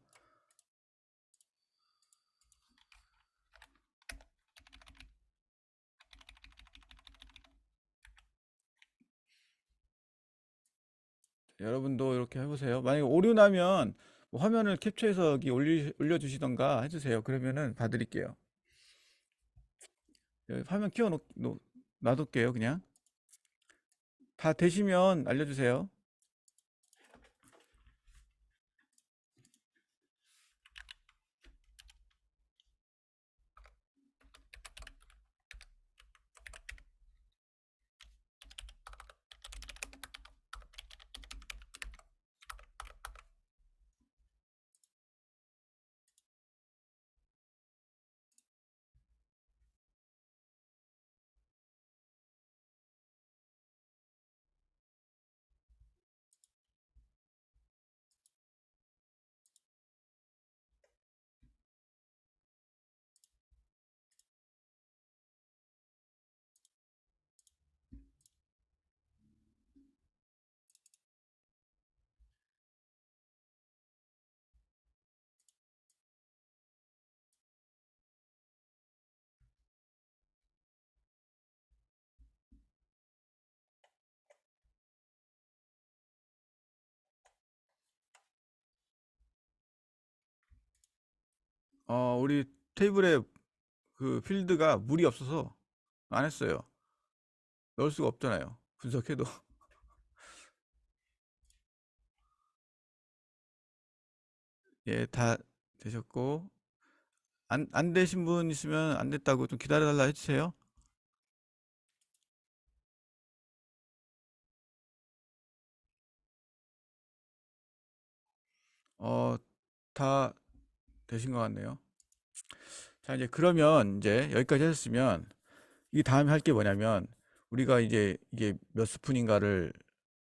여러분도 이렇게 해보세요. 만약에 오류 나면 뭐 화면을 캡처해서 여기 올려주시던가 해주세요. 그러면은 봐드릴게요. 화면 놔둘게요. 그냥 다 되시면 알려주세요. 우리 테이블에 그 필드가 물이 없어서 안 했어요. 넣을 수가 없잖아요. 분석해도. 예, 다 되셨고, 안 되신 분 있으면 안 됐다고 좀 기다려달라 해주세요. 어, 다 되신 것 같네요. 자, 이제 그러면 이제 여기까지 하셨으면 이 다음에 할 게 뭐냐면, 우리가 이제 이게 몇 스푼인가를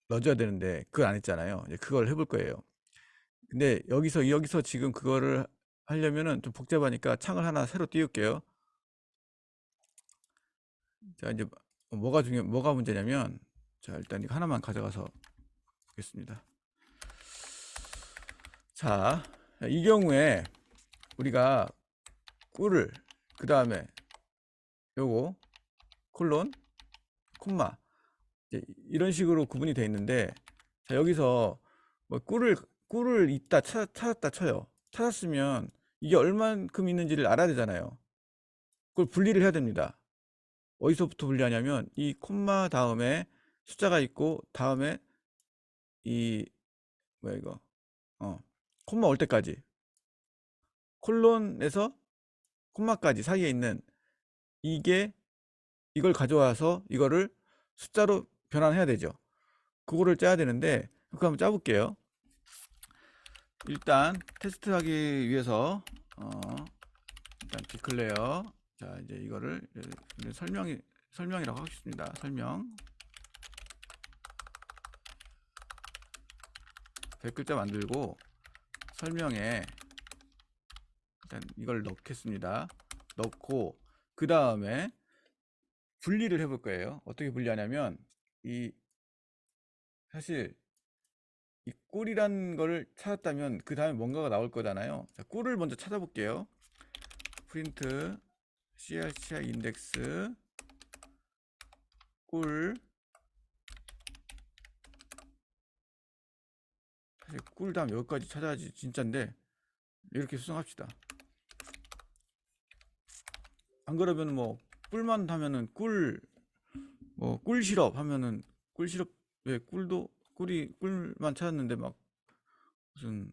넣어줘야 되는데 그걸 안 했잖아요. 이제 그걸 해볼 거예요. 근데 여기서 지금 그거를 하려면은 좀 복잡하니까 창을 하나 새로 띄울게요. 자, 이제 뭐가 문제냐면, 자, 일단 이거 하나만 가져가서 보겠습니다. 자, 이 경우에 우리가 꿀을, 그 다음에 요거 콜론 콤마, 이제 이런 식으로 구분이 되어 있는데, 자, 여기서 뭐 꿀을 있다 찾았다 쳐요. 찾았으면 이게 얼만큼 있는지를 알아야 되잖아요. 그걸 분리를 해야 됩니다. 어디서부터 분리하냐면 이 콤마 다음에 숫자가 있고 다음에 이 뭐야 이거 콤마 올 때까지 콜론에서 콤마까지 사이에 있는 이걸 가져와서 이거를 숫자로 변환해야 되죠. 그거를 짜야 되는데 그거 한번 짜볼게요. 일단 테스트하기 위해서 일단 디클레어, 자 이제 이거를 설명이라고 하겠습니다. 설명 100글자 만들고 설명에 일단 이걸 넣겠습니다. 넣고 그 다음에 분리를 해볼 거예요. 어떻게 분리하냐면 사실 이 꿀이란 거를 찾았다면 그 다음에 뭔가가 나올 거잖아요. 자, 꿀을 먼저 찾아볼게요. 프린트 crci 인덱스 꿀, 사실 꿀 다음 여기까지 찾아야지 진짜인데 이렇게 수정합시다. 안 그러면 뭐 꿀만 하면은 꿀 시럽 하면은 꿀 시럽, 왜 꿀만 찾았는데 막 무슨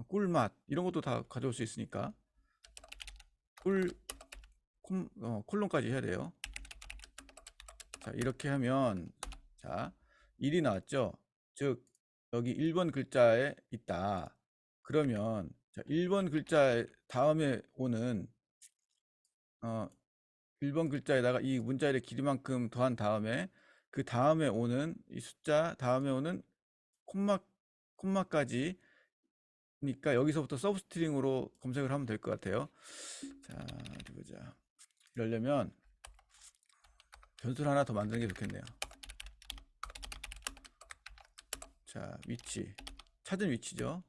꿀맛 이런 것도 다 가져올 수 있으니까 콜론까지 해야 돼요. 자, 이렇게 하면 자 1이 나왔죠. 즉 여기 1번 글자에 있다. 그러면 자 1번 글자 다음에 오는 1번 글자에다가 이 문자열의 길이만큼 더한 다음에 그 다음에 오는 이 숫자 다음에 오는 콤마까지 니까 여기서부터 서브스트링으로 검색을 하면 될 것 같아요. 자, 어디 보자. 이러려면 변수를 하나 더 만드는 게 좋겠네요. 자, 찾은 위치죠.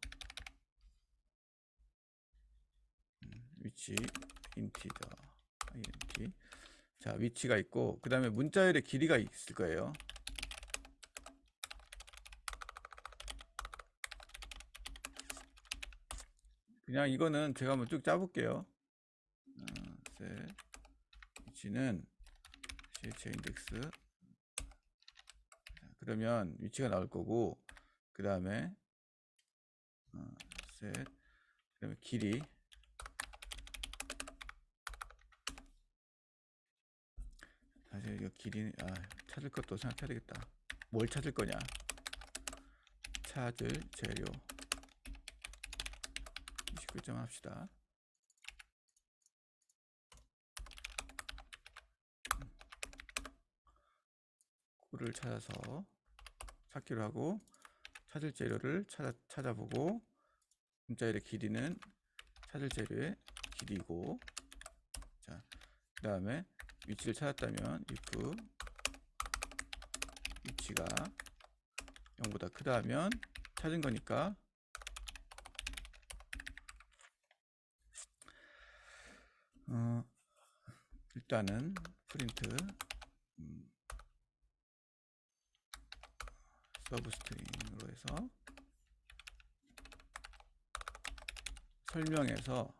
위치 인티저 int. 자, 위치가 있고 그 다음에 문자열의 길이가 있을 거예요. 그냥 이거는 제가 한번 쭉 짜볼게요. 위치는 CH 인덱스. 그러면 위치가 나올 거고 그 다음에 그다음에 길이, 사실 이거 길이 찾을 것도 생각해야 되겠다. 뭘 찾을 거냐? 찾을 재료 29점 합시다. 꿀을 찾아서 찾기로 하고 찾을 재료를 찾아보고 문자열의 길이는 찾을 재료의 길이고, 자, 그 다음에 위치를 찾았다면 if 위치가 0보다 크다 하면 찾은 거니까 일단은 프린트 서브스트링으로 해서 설명에서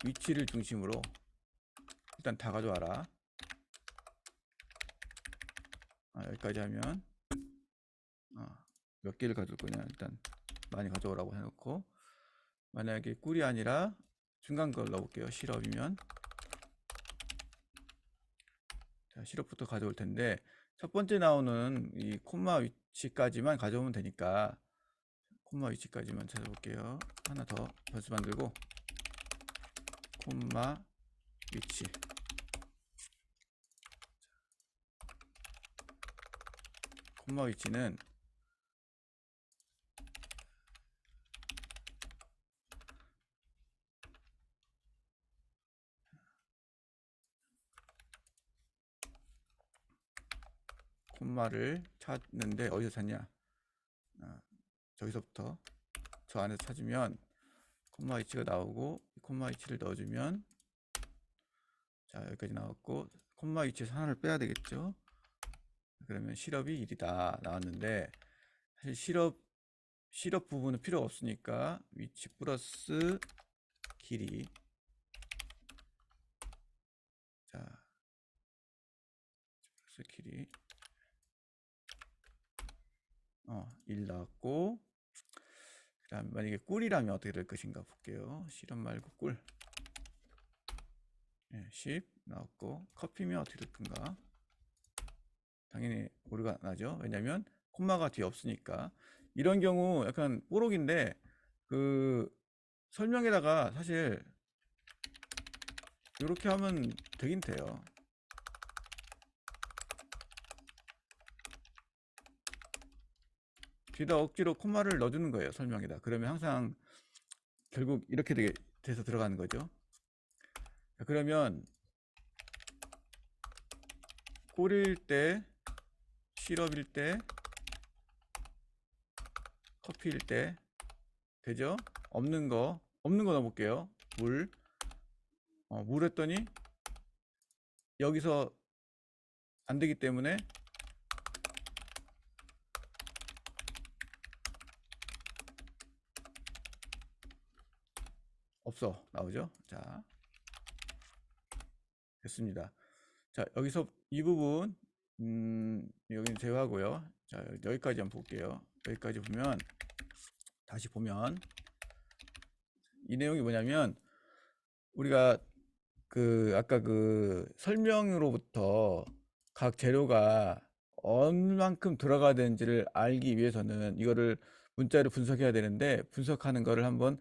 위치를 중심으로 일단 다 가져와라. 여기까지 하면 몇 개를 가져올 거냐, 일단 많이 가져오라고 해놓고, 만약에 꿀이 아니라 중간 걸 넣어볼게요. 시럽이면 자, 시럽부터 가져올 텐데 첫 번째 나오는 이 콤마 위치까지만 가져오면 되니까 콤마 위치까지만 찾아볼게요. 하나 더 변수 만들고 콤마 위치, 콤마 위치는 콤마를 찾는데 어디서 찾냐? 저기서부터 저 안에서 찾으면 콤마 위치가 나오고 콤마 위치를 넣어주면 자 여기까지 나왔고 콤마 위치에서 하나를 빼야 되겠죠. 그러면 실업이 1이다 나왔는데, 사실 실업 부분은 필요 없으니까 위치 플러스 길이. 자, 플러스 길이 1 나왔고, 그 다음 만약에 꿀이라면 어떻게 될 것인가 볼게요. 실업 말고 꿀. 10 나왔고, 커피면 어떻게 될 건가? 당연히 오류가 나죠. 왜냐면 콤마가 뒤에 없으니까. 이런 경우 약간 뽀록인데, 그 설명에다가 사실 이렇게 하면 되긴 돼요. 뒤에다 억지로 콤마를 넣어주는 거예요, 설명에다. 그러면 항상 결국 이렇게 돼서 들어가는 거죠. 그러면 꿀일 때, 시럽일 때, 커피일 때 되죠? 없는 거 넣어볼게요. 물 했더니 여기서 안 되기 때문에 없어 나오죠. 자, 됐습니다. 자, 여기서 이 부분 여기는 제외하고요. 자, 여기까지 한번 볼게요. 여기까지 보면, 다시 보면 이 내용이 뭐냐면, 우리가 아까 그 설명으로부터 각 재료가 얼만큼 들어가야 되는지를 알기 위해서는 이거를 문자로 분석해야 되는데, 분석하는 거를 한번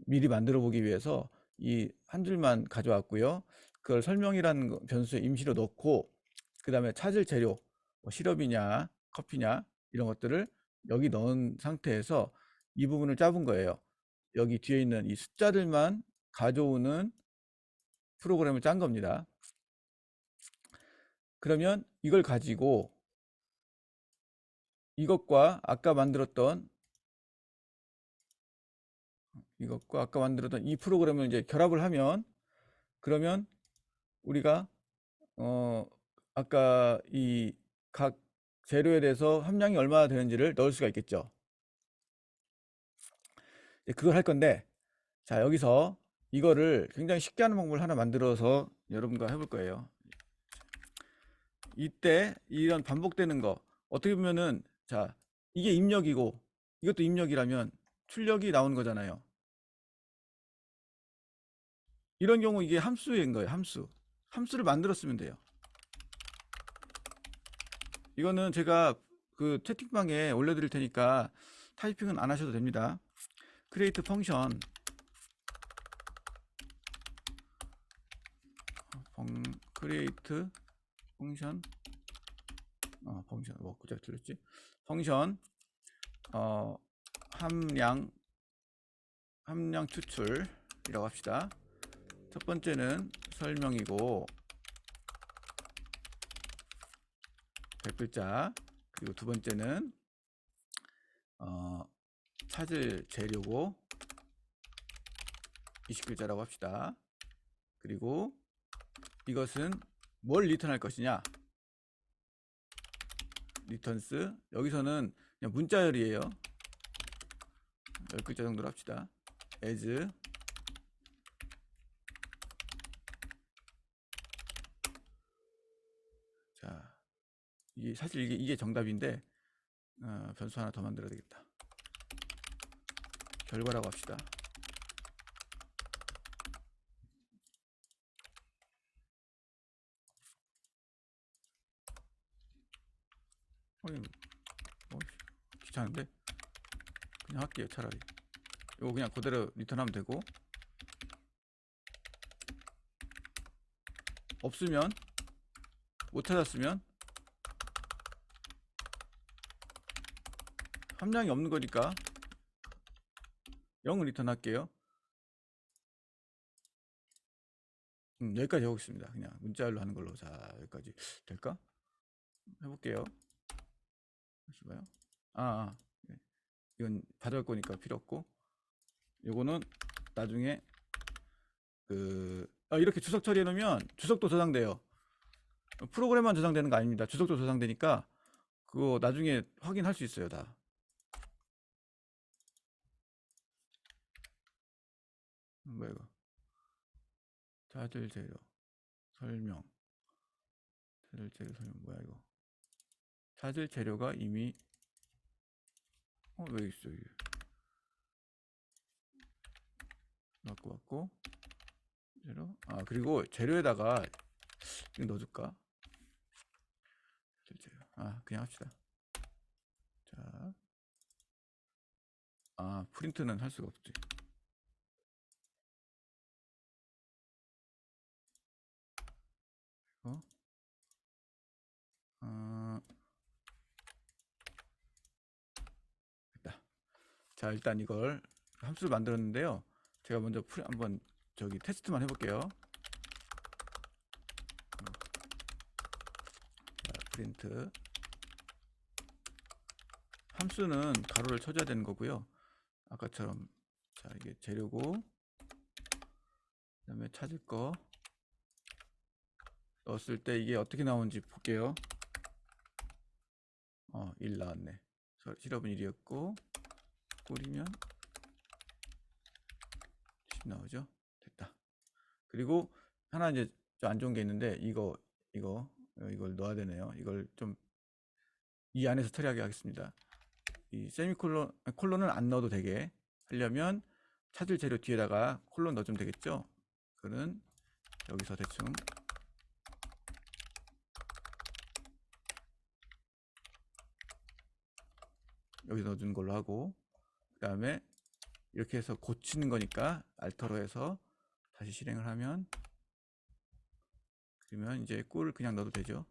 미리 만들어 보기 위해서 이 한 줄만 가져왔고요. 그걸 설명이라는 변수에 임시로 넣고, 그 다음에 찾을 재료, 뭐 시럽이냐 커피냐 이런 것들을 여기 넣은 상태에서 이 부분을 짜본 거예요. 여기 뒤에 있는 이 숫자들만 가져오는 프로그램을 짠 겁니다. 그러면 이걸 가지고 이것과 아까 만들었던 이 프로그램을 이제 결합을 하면, 그러면 우리가 아까 이 각 재료에 대해서 함량이 얼마나 되는지를 넣을 수가 있겠죠. 그걸 할 건데, 자, 여기서 이거를 굉장히 쉽게 하는 방법을 하나 만들어서 여러분과 해볼 거예요. 이때 이런 반복되는 거, 어떻게 보면은, 자, 이게 입력이고 이것도 입력이라면 출력이 나오는 거잖아요. 이런 경우 이게 함수인 거예요. 함수를 만들었으면 돼요. 이거는 제가 그 채팅방에 올려드릴 테니까 타이핑은 안 하셔도 됩니다. create 펑션, create 펑션, 펑션, 그자 틀렸지? 펑션, 함량 추출이라고 합시다. 첫 번째는 설명이고 100글자, 그리고 두 번째는 찾을 재료고 20글자라고 합시다. 그리고 이것은 뭘 리턴할 것이냐, 리턴스, 여기서는 그냥 문자열이에요. 10글자 정도로 합시다. as 자, 사실 이게 정답인데 변수 하나 더 만들어야 되겠다. 결과라고 합시다. 귀찮은데 그냥 할게요. 차라리 이거 그냥 그대로 리턴하면 되고, 없으면, 못 찾았으면 함량이 없는 거니까 0을 리턴 할게요. 여기까지 하고 있습니다. 그냥 문자열로 하는 걸로. 자, 여기까지 될까? 해볼게요. 봐요. 네. 이건 받을 거니까 필요 없고, 요거는 나중에 이렇게 주석 처리해 놓으면 주석도 저장돼요. 프로그램만 저장되는 거 아닙니다. 주석도 저장되니까 그거 나중에 확인할 수 있어요, 다. 뭐야 이거? 자질 재료 설명. 자질 재료 설명 뭐야 이거? 자질 재료가 이미 왜 있어 이게? 맞고 재료. 그리고 재료에다가 이거 넣어줄까? 자질 재료. 그냥 합시다. 자, 프린트는 할 수가 없지. 이거 됐다. 자, 일단 이걸 함수를 만들었는데요. 제가 먼저 한번 저기 테스트만 해볼게요. 자, 프린트. 함수는 가로를 쳐줘야 되는 거고요. 아까처럼. 자, 이게 재료고, 그 다음에 찾을 거 넣었을 때 이게 어떻게 나오는지 볼게요. 1 나왔네. 실업은 1이었고 뿌리면 10 나오죠. 됐다. 그리고 하나 이제 좀 안 좋은 게 있는데 이걸 넣어야 되네요. 이걸 좀 이 안에서 처리하게 하겠습니다. 이 콜론은 안 넣어도 되게 하려면 찾을 재료 뒤에다가 콜론 넣어주면 되겠죠. 그는 여기서 대충 여기 넣어주는 걸로 하고, 그 다음에 이렇게 해서 고치는 거니까 알터로 해서 다시 실행을 하면, 그러면 이제 꿀을 그냥 넣어도 되죠.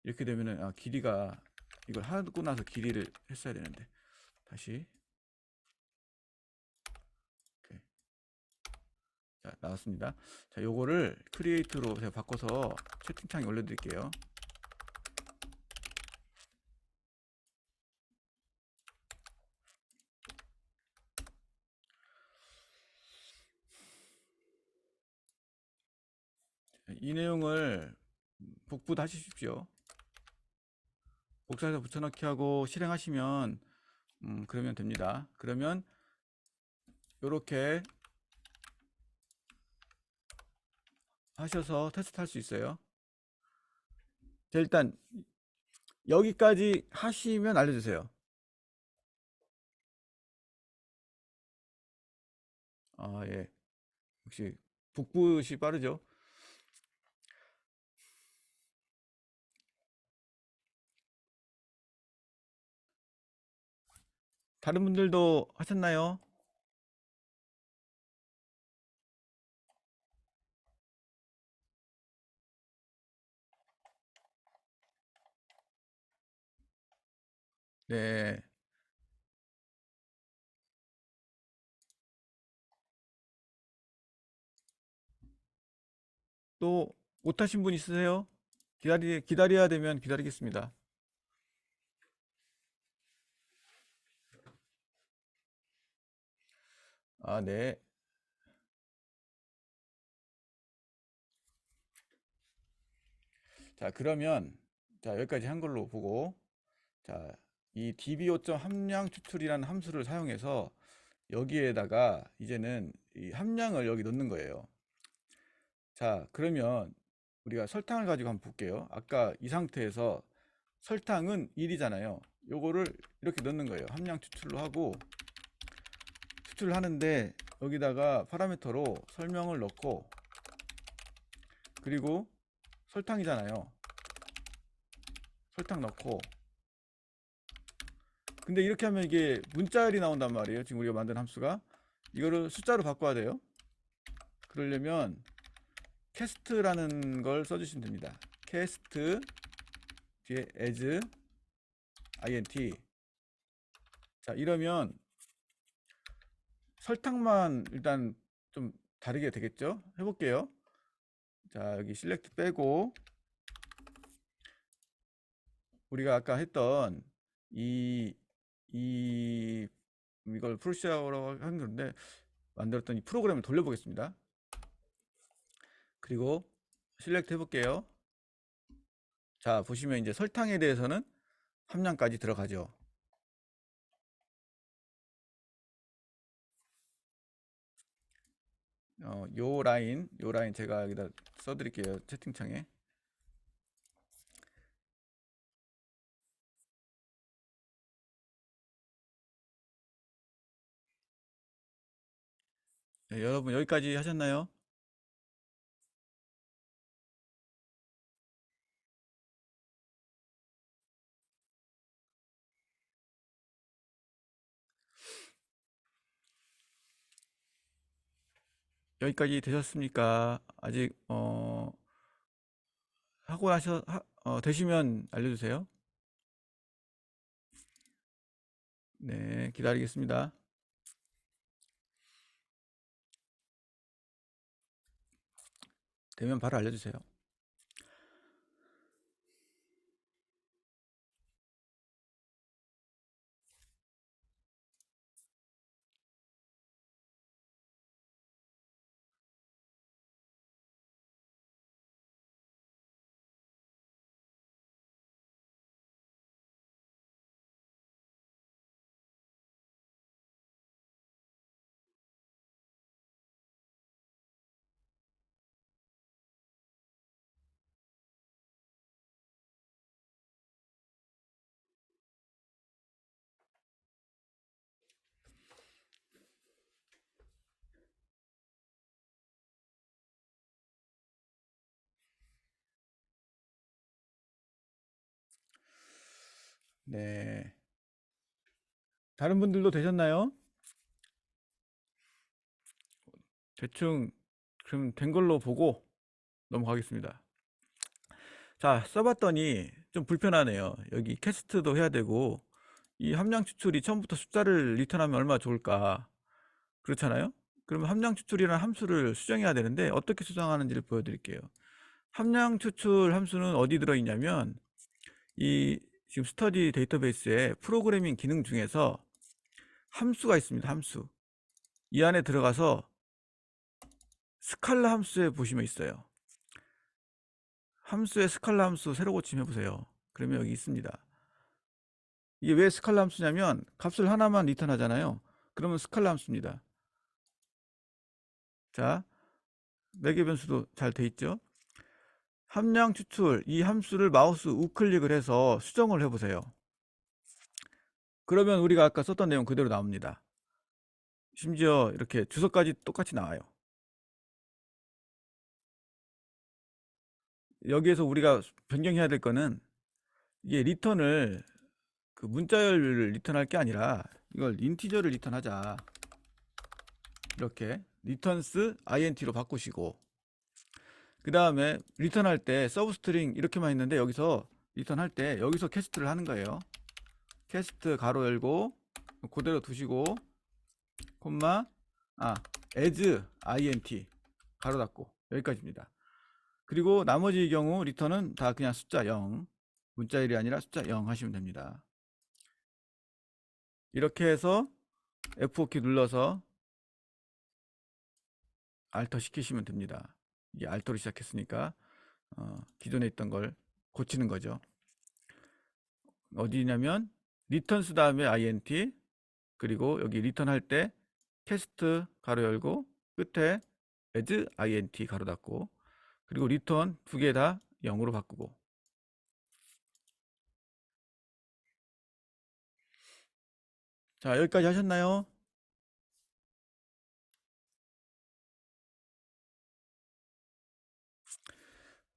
이렇게 되면은 길이가 이걸 하고 나서 길이를 했어야 되는데 다시. 오케이. 자, 나왔습니다. 자, 요거를 크리에이트로 제가 바꿔서 채팅창에 올려드릴게요. 이 내용을 복붙 하십시오. 복사해서 붙여넣기 하고 실행하시면 그러면 됩니다. 그러면 이렇게 하셔서 테스트 할 수 있어요. 자, 일단 여기까지 하시면 알려주세요. 예. 역시 복붙이 빠르죠. 다른 분들도 하셨나요? 네. 또 못하신 분 있으세요? 기다려야 되면 기다리겠습니다. 네. 자, 그러면 여기까지 한 걸로 보고, 자, 이 dbo.함량 추출이라는 함수를 사용해서 여기에다가 이제는 이 함량을 여기 넣는 거예요. 자, 그러면 우리가 설탕을 가지고 한번 볼게요. 아까 이 상태에서 설탕은 1이잖아요. 요거를 이렇게 넣는 거예요. 함량 추출로 하고, 추출을 하는데 여기다가 파라미터로 설명을 넣고, 그리고 설탕이잖아요. 설탕 넣고, 근데 이렇게 하면 이게 문자열이 나온단 말이에요. 지금 우리가 만든 함수가 이거를 숫자로 바꿔야 돼요. 그러려면 캐스트라는 걸 써주시면 됩니다. 캐스트 뒤에 as int. 자, 이러면 설탕만 일단 좀 다르게 되겠죠. 해볼게요. 자, 여기 select 빼고 우리가 아까 했던 이걸 프로시저라고 하는 건데 만들었던 이 프로그램을 돌려보겠습니다. 그리고 select 해볼게요. 자, 보시면 이제 설탕에 대해서는 함량까지 들어가죠. 요 라인 제가 여기다 써드릴게요. 채팅창에. 네, 여러분 여기까지 하셨나요? 여기까지 되셨습니까? 아직 하고 되시면 알려주세요. 네, 기다리겠습니다. 되면 바로 알려주세요. 네, 다른 분들도 되셨나요? 대충 그럼 된 걸로 보고 넘어가겠습니다. 자, 써봤더니 좀 불편하네요. 여기 캐스트도 해야 되고, 이 함량 추출이 처음부터 숫자를 리턴하면 얼마나 좋을까. 그렇잖아요? 그러면 함량 추출이라는 함수를 수정해야 되는데 어떻게 수정하는지를 보여드릴게요. 함량 추출 함수는 어디 들어있냐면 이 지금 스터디 데이터베이스에 프로그래밍 기능 중에서 함수가 있습니다. 함수. 이 안에 들어가서 스칼라 함수에 보시면 있어요. 함수의 스칼라 함수 새로 고침 해보세요. 그러면 여기 있습니다. 이게 왜 스칼라 함수냐면 값을 하나만 리턴 하잖아요. 그러면 스칼라 함수입니다. 자, 매개 변수도 잘 돼 있죠. 함량 추출 이 함수를 마우스 우클릭을 해서 수정을 해보세요. 그러면 우리가 아까 썼던 내용 그대로 나옵니다. 심지어 이렇게 주소까지 똑같이 나와요. 여기에서 우리가 변경해야 될 거는 이게 리턴을 그 문자열을 리턴할 게 아니라 이걸 인티저를 리턴하자. 이렇게 리턴스 int로 바꾸시고, 그 다음에 리턴할 때 서브스트링 이렇게만 있는데 여기서 리턴할 때 여기서 캐스트를 하는 거예요. 캐스트 가로 열고 그대로 두시고 콤마 as int 가로 닫고 여기까지입니다. 그리고 나머지 경우 리턴은 다 그냥 숫자 0, 문자일이 아니라 숫자 0 하시면 됩니다. 이렇게 해서 F5키 눌러서 알터 시키시면 됩니다. 이게 알터로 시작했으니까 기존에 있던 걸 고치는 거죠. 어디냐면 리턴스 다음에 int, 그리고 여기 리턴 할 때 캐스트 가로 열고 끝에 as int 가로 닫고, 그리고 리턴 두 개 다 0으로 바꾸고. 자, 여기까지 하셨나요?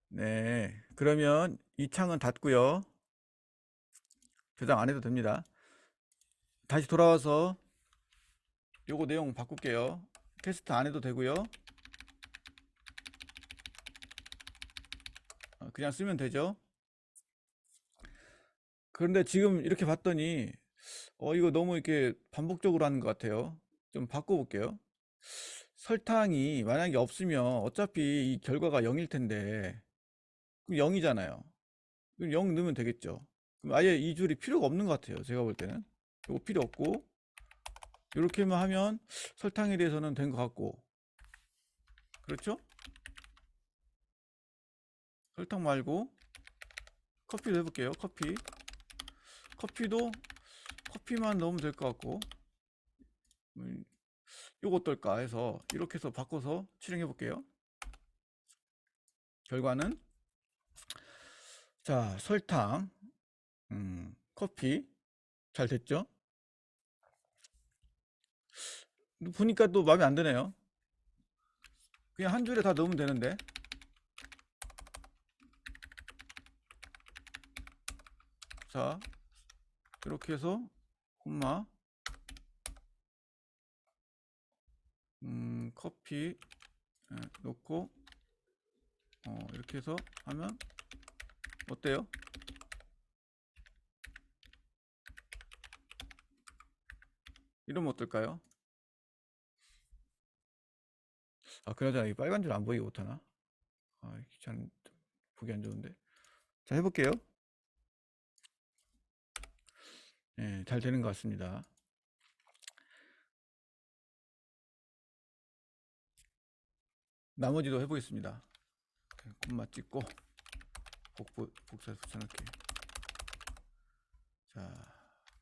네, 그러면 이 창은 닫고요. 저장 안 해도 됩니다. 다시 돌아와서 요거 내용 바꿀게요. 테스트 안 해도 되고요. 그냥 쓰면 되죠. 그런데 지금 이렇게 봤더니 이거 너무 이렇게 반복적으로 하는 것 같아요. 좀 바꿔볼게요. 설탕이 만약에 없으면 어차피 이 결과가 0일 텐데, 그럼 0이잖아요. 그럼 0 넣으면 되겠죠. 그럼 아예 이 줄이 필요가 없는 것 같아요. 제가 볼 때는 이거 필요 없고, 이렇게만 하면 설탕에 대해서는 된 것 같고. 그렇죠? 설탕 말고 커피도 해볼게요. 커피도 커피만 넣으면 될 것 같고, 요거 어떨까 해서 이렇게 해서 바꿔서 실행해 볼게요. 결과는 자, 설탕, 커피 잘 됐죠? 보니까 또 마음에 안 드네요. 그냥 한 줄에 다 넣으면 되는데. 자, 이렇게 해서 콤마 커피 놓고 이렇게 해서 하면 어때요? 이러면 어떨까요? 아, 그러자 이 빨간 줄 안 보이게 못하나? 아, 귀찮, 보기 안 좋은데. 자, 해볼게요. 네, 잘 되는 것 같습니다. 나머지도 해보겠습니다. 콤마 찍고 복사 붙여넣기. 자,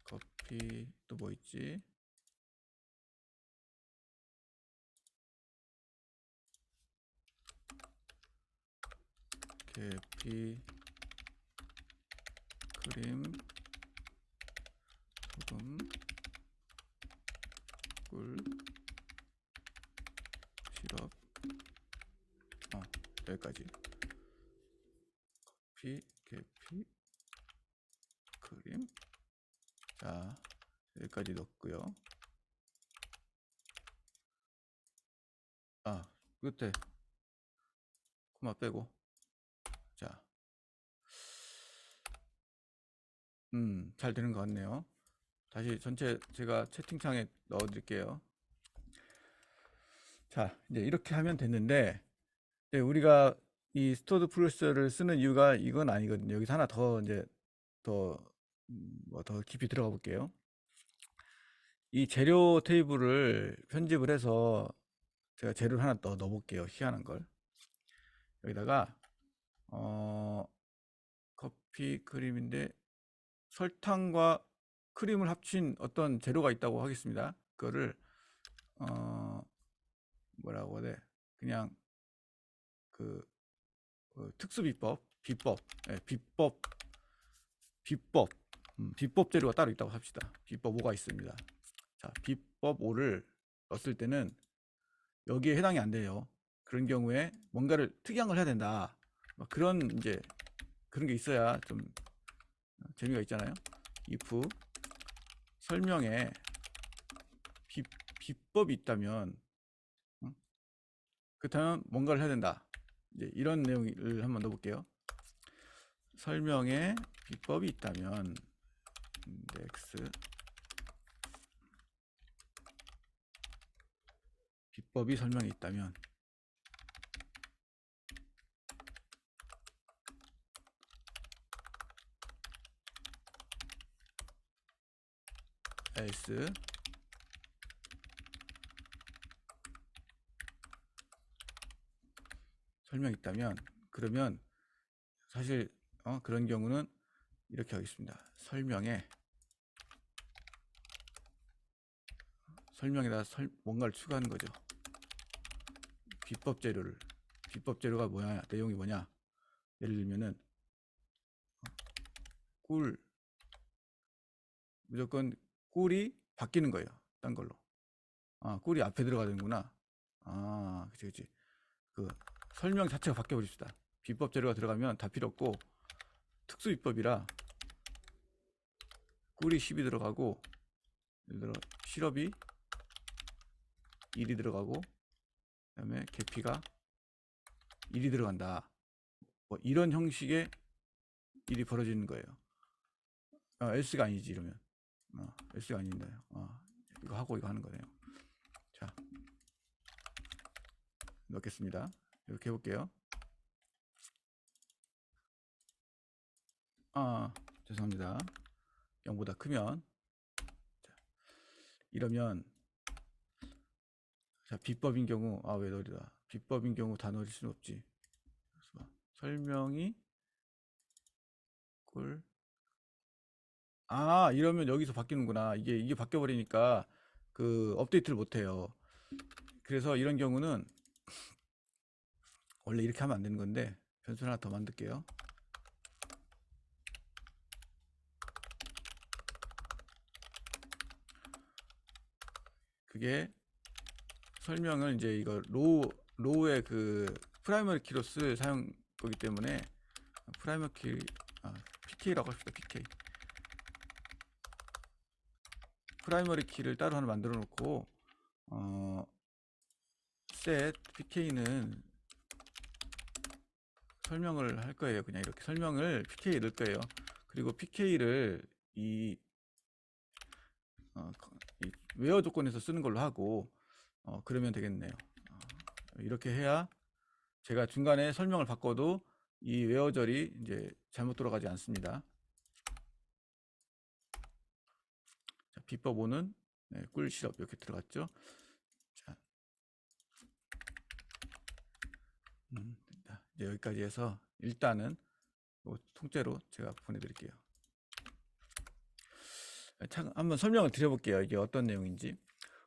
커피 또 뭐 있지? 계피, 크림, 소금, 꿀, 시럽. 여기까지. 커피, 계피, 크림. 자, 여기까지 넣고요. 아, 끝에 코마 빼고. 자, 잘 되는 것 같네요. 다시 전체 제가 채팅창에 넣어 드릴게요. 자, 이제 이렇게 하면 됐는데, 네, 우리가 이 스토어드 프로세서를 쓰는 이유가 이건 아니거든요. 여기서 하나 더 이제 더 더 깊이 들어가 볼게요. 이 재료 테이블을 편집을 해서 제가 재료를 하나 더 넣어 볼게요. 희한한 걸. 여기다가 커피 크림인데 설탕과 크림을 합친 어떤 재료가 있다고 하겠습니다. 그거를 뭐라고 해야 돼? 그냥 그 특수 비법, 예, 비법 재료가 따로 있다고 합시다. 비법 5가 있습니다. 자, 비법 5를 넣었을 때는 여기에 해당이 안 돼요. 그런 경우에 뭔가를 특이한 걸 해야 된다. 그런 이제 그런 게 있어야 좀 재미가 있잖아요. if 설명에 비법이 있다면, 그렇다면 뭔가를 해야 된다. 이제 이런 내용을 한번 넣어볼게요. 설명에 비법이 있다면 index 비법이 설명에 있다면 else 설명이 있다면, 그러면 사실 그런 경우는 이렇게 하겠습니다. 설명에다 뭔가를 추가하는 거죠. 비법 재료가 뭐냐, 내용이 뭐냐. 예를 들면은 꿀, 무조건 꿀이 바뀌는 거예요. 딴 걸로. 꿀이 앞에 들어가는구나. 그치. 그 설명 자체가 바뀌어 버립시다. 비법 재료가 들어가면 다 필요 없고, 특수 비법이라 꿀이 10이 들어가고, 예를 들어 시럽이 1이 들어가고, 그 다음에 계피가 1이 들어간다. 뭐 이런 형식의 일이 벌어지는 거예요. else가 아니지 이러면. else가 아닌데. 이거 하고 이거 하는 거네요. 자, 넣겠습니다. 이렇게 해볼게요. 죄송합니다. 0보다 크면. 자, 이러면, 자, 비법인 경우, 왜 넣으리다. 비법인 경우 다 넣을 수는 없지. 설명이 꿀. 이러면 여기서 바뀌는구나. 이게 바뀌어 버리니까 그 업데이트를 못 해요. 그래서 이런 경우는 원래 이렇게 하면 안 되는 건데 변수를 하나 더 만들게요. 그게 설명을 이제 이거 로우의 그 프라이머리 키로 쓸 사용 거기 때문에 프라이머리 키 PK라고 합시다. PK 프라이머리 키를 따로 하나 만들어 놓고 set PK는 설명을 할 거예요. 그냥 이렇게 설명을 PK에 넣을 거예요. 그리고 PK를 이 웨어 조건에서 쓰는 걸로 하고 그러면 되겠네요. 이렇게 해야 제가 중간에 설명을 바꿔도 이 웨어절이 이제 잘못 돌아가지 않습니다. 자, 비법 5는 꿀 시럽 이렇게 들어갔죠. 자, 됐다. 이제 여기까지 해서 일단은 통째로 제가 보내드릴게요. 한번 설명을 드려볼게요. 이게 어떤 내용인지.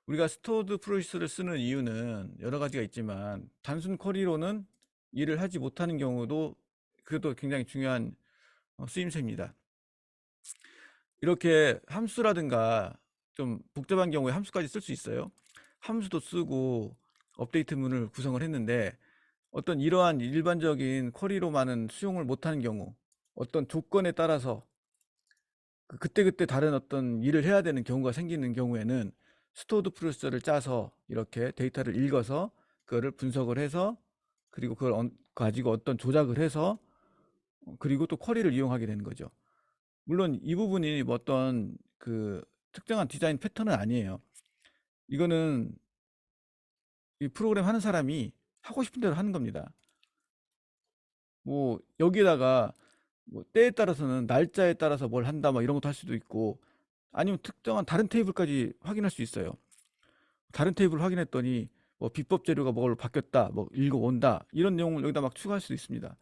우리가 스토어드 프로세스를 쓰는 이유는 여러 가지가 있지만 단순 쿼리로는 일을 하지 못하는 경우도 그것도 굉장히 중요한 쓰임새입니다. 이렇게 함수라든가 좀 복잡한 경우에 함수까지 쓸 수 있어요. 함수도 쓰고 업데이트문을 구성을 했는데 어떤 이러한 일반적인 쿼리로만은 수용을 못하는 경우, 어떤 조건에 따라서 그때그때 다른 어떤 일을 해야 되는 경우가 생기는 경우에는 스토어드 프로세서를 짜서 이렇게 데이터를 읽어서 그거를 분석을 해서 그리고 그걸 가지고 어떤 조작을 해서 그리고 또 쿼리를 이용하게 되는 거죠. 물론 이 부분이 뭐 어떤 그 특정한 디자인 패턴은 아니에요. 이거는 이 프로그램 하는 사람이 하고 싶은 대로 하는 겁니다. 뭐 여기에다가 뭐 때에 따라서는 날짜에 따라서 뭘 한다 막 이런 것도 할 수도 있고 아니면 특정한 다른 테이블까지 확인할 수 있어요. 다른 테이블 확인했더니 뭐 비법 재료가 뭘 바뀌었다 뭐 읽어온다 이런 내용을 여기다 막 추가할 수도 있습니다.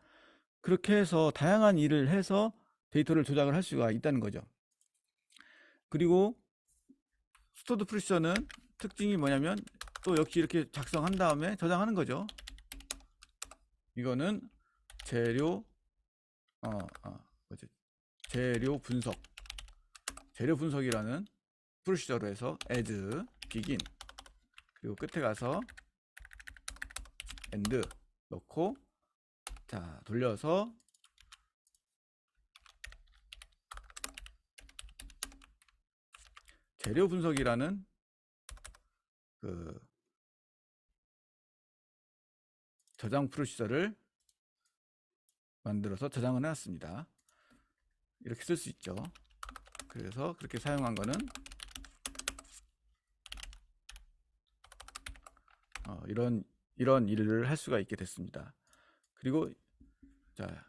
그렇게 해서 다양한 일을 해서 데이터를 조작을 할 수가 있다는 거죠. 그리고 스토어드 프로세서는 특징이 뭐냐면 또 역시 이렇게 작성한 다음에 저장하는 거죠. 이거는 재료 재료 분석이라는 프로시저로 해서 as begin 그리고 끝에 가서 end 넣고 자 돌려서 재료 분석이라는 그 저장 프로시저를 만들어서 저장을 해놨습니다. 이렇게 쓸 수 있죠. 그래서 그렇게 사용한 거는 이런 일을 할 수가 있게 됐습니다. 그리고 자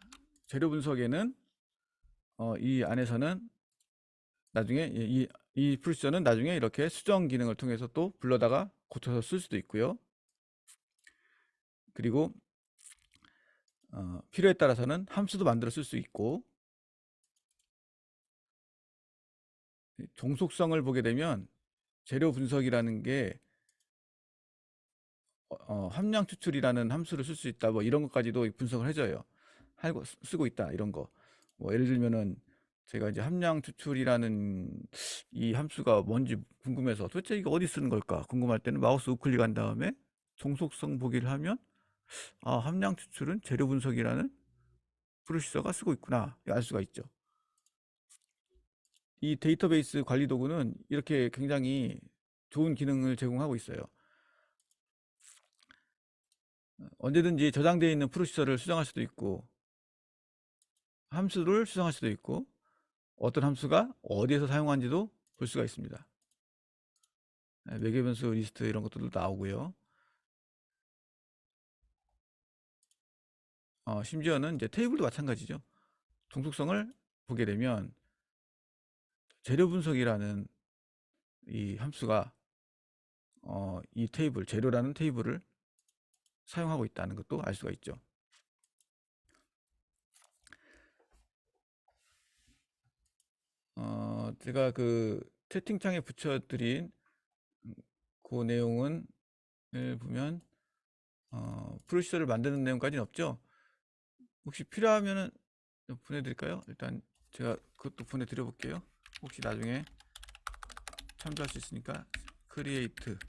재료 분석에는 이 안에서는 나중에 이 프로시저는 나중에 이렇게 수정 기능을 통해서 또 불러다가 고쳐서 쓸 수도 있고요. 그리고 필요에 따라서는 함수도 만들어 쓸 수 있고 종속성을 보게 되면 재료 분석이라는 게 함량 추출이라는 함수를 쓸 수 있다 뭐 이런 것까지도 분석을 해줘요. 쓰고 있다 이런 거. 뭐 예를 들면은 제가 이제 함량 추출이라는 이 함수가 뭔지 궁금해서 도대체 이거 어디 쓰는 걸까 궁금할 때는 마우스 우클릭한 다음에 종속성 보기를 하면 함량 추출은 재료 분석이라는 프로시저가 쓰고 있구나 알 수가 있죠. 이 데이터베이스 관리 도구는 이렇게 굉장히 좋은 기능을 제공하고 있어요. 언제든지 저장되어 있는 프로시저를 수정할 수도 있고 함수를 수정할 수도 있고 어떤 함수가 어디에서 사용한지도 볼 수가 있습니다. 매개 변수 리스트 이런 것들도 나오고요. 심지어는 이제 테이블도 마찬가지죠. 종속성을 보게 되면 재료 분석이라는 이 함수가 이 테이블 재료라는 테이블을 사용하고 있다는 것도 알 수가 있죠. 제가 그 채팅창에 붙여드린 그 내용은 보면 프로시저를 만드는 내용까지는 없죠. 혹시 필요하면은 좀 보내드릴까요? 일단 제가 그것도 보내드려 볼게요. 혹시 나중에 참조할 수 있으니까 크리에이트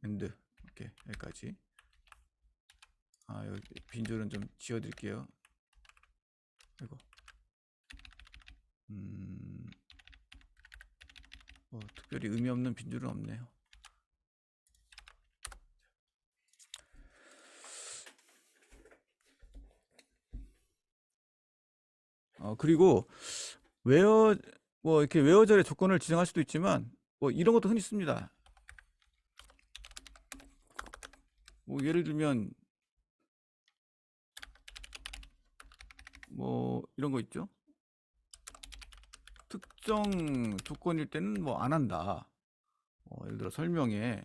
엔드 오케이 여기까지. 여기 빈줄은 좀 지워드릴게요. 이거 뭐 특별히 의미 없는 빈줄은 없네요. 그리고 웨어 뭐 이렇게 웨어절의 조건을 지정할 수도 있지만 뭐 이런 것도 흔히 씁니다. 뭐 예를 들면 뭐 이런 거 있죠. 특정 조건일 때는 뭐 안 한다. 예를 들어 설명에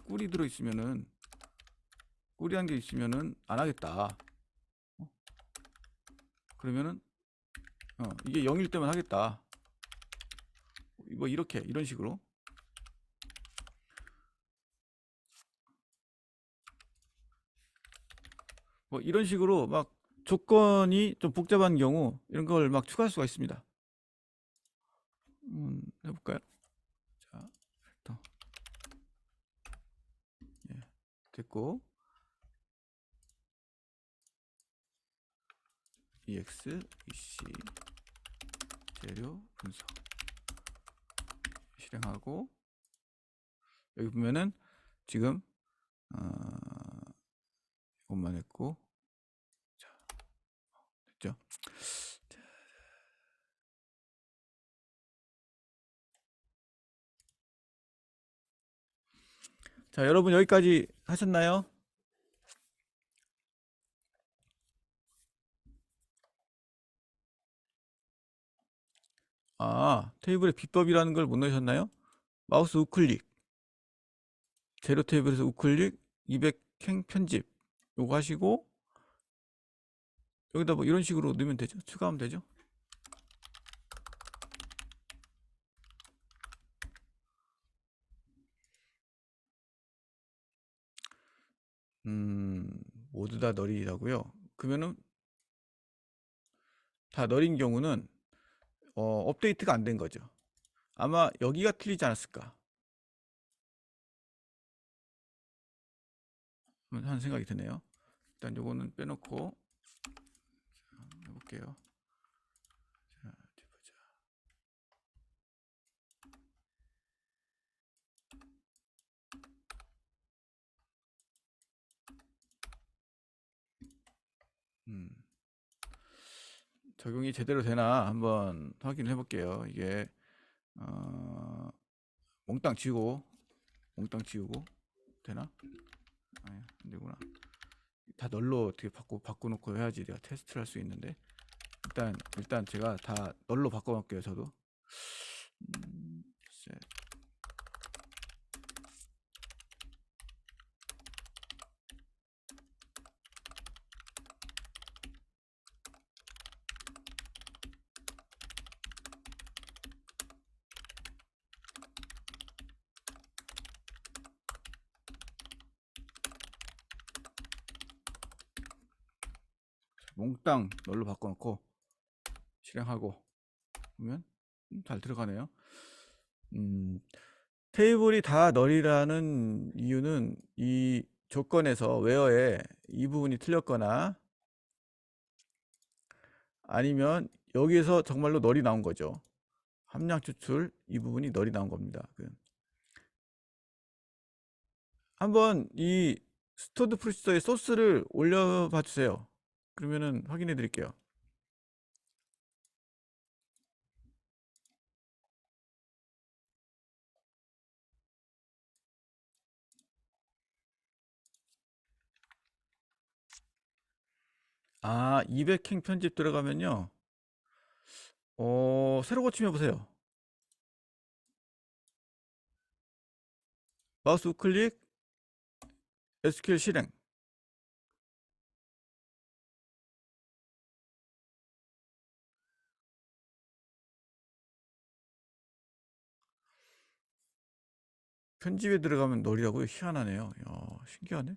꿀이 들어 있으면은 꿀이란 게 있으면은 안 하겠다. 그러면은 이게 0일 때만 하겠다. 뭐 이렇게 이런 식으로 뭐 이런 식으로 막 조건이 좀 복잡한 경우 이런 걸 막 추가할 수가 있습니다. 해볼까요? 자, 또 예, 됐고 ex ec 재료 분석 실행하고 여기 보면은 지금 이것만 했고 자 됐죠. 자 여러분 여기까지 하셨나요? 테이블에 비법이라는 걸 못 넣으셨나요? 마우스 우클릭 재료 테이블에서 우클릭 200행 편집 요거 하시고 여기다 뭐 이런 식으로 넣으면 되죠. 추가하면 되죠. 모두 다 널이라고요. 그러면은 다 널인 경우는 업데이트가 안 된 거죠. 아마 여기가 틀리지 않았을까 하는 생각이 드네요. 일단 요거는 빼놓고 해볼게요. 자, 어디 보자. 적용이 제대로 되나 한번 확인해 볼게요. 이게 몽땅 지우고 되나? 아니, 안 되구나. 다 널로 어떻게 바꿔놓고 해야지 내가 테스트를 할 수 있는데 일단 제가 다 널로 바꿔놓을게요. 저도 몽땅 널로 바꿔놓고 실행하고 보면 잘 들어가네요. 테이블이 다 널이라는 이유는 이 조건에서 웨어에 이 부분이 틀렸거나 아니면 여기에서 정말로 널이 나온 거죠. 함량 추출 이 부분이 널이 나온 겁니다. 한번 이 스토드 프로시저의 소스를 올려봐 주세요. 그러면은 확인해 드릴게요. 아, 200행 편집 들어가면요. 새로 고침해 보세요. 마우스 우클릭 SQL 실행 편집에 들어가면 널이라고요? 희한하네요. 야, 신기하네.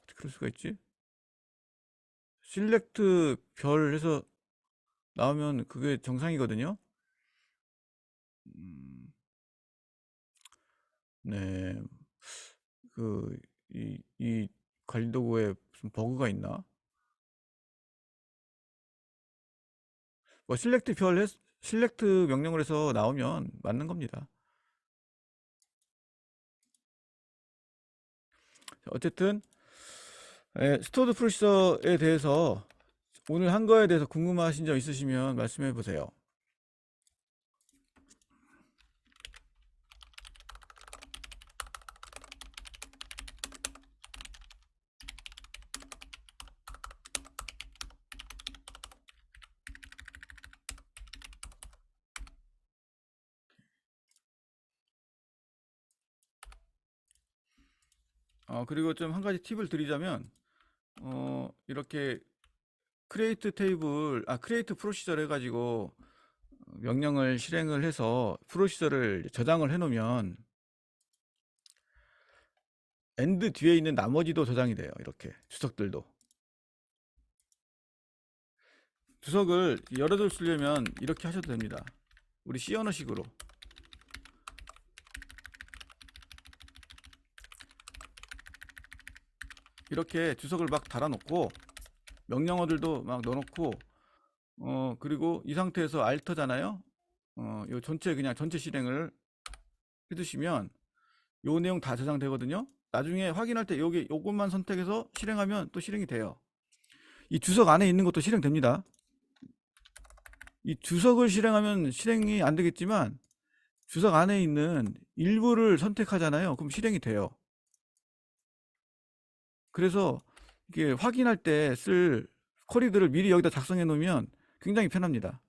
어떻게 그럴 수가 있지? 실렉트 별 해서 나오면 그게 정상이거든요. 음, 네. 이 관리 도구에 무슨 버그가 있나? 뭐 실렉트 명령을 해서 나오면 맞는 겁니다. 어쨌든 스토어드 프로세서에 대해서 오늘 한 거에 대해서 궁금하신 점 있으시면 말씀해 보세요. 그리고 좀 한 가지 팁을 드리자면 이렇게 크리에이트 프로시저를 해가지고 명령을 실행을 해서 프로시저를 저장을 해 놓으면 엔드 뒤에 있는 나머지도 저장이 돼요. 이렇게 주석들도. 주석을 열어둘 쓰려면 이렇게 하셔도 됩니다. 우리 C 언어식으로. 이렇게 주석을 막 달아놓고 명령어들도 막 넣어놓고 그리고 이 상태에서 알터잖아요. 요 전체 그냥 전체 실행을 해두시면 요 내용 다 저장되거든요. 나중에 확인할 때 요것만 선택해서 실행하면 또 실행이 돼요. 이 주석 안에 있는 것도 실행됩니다. 이 주석을 실행하면 실행이 안 되겠지만 주석 안에 있는 일부를 선택하잖아요. 그럼 실행이 돼요. 그래서 이게 확인할 때 쓸 쿼리들을 미리 여기다 작성해 놓으면 굉장히 편합니다.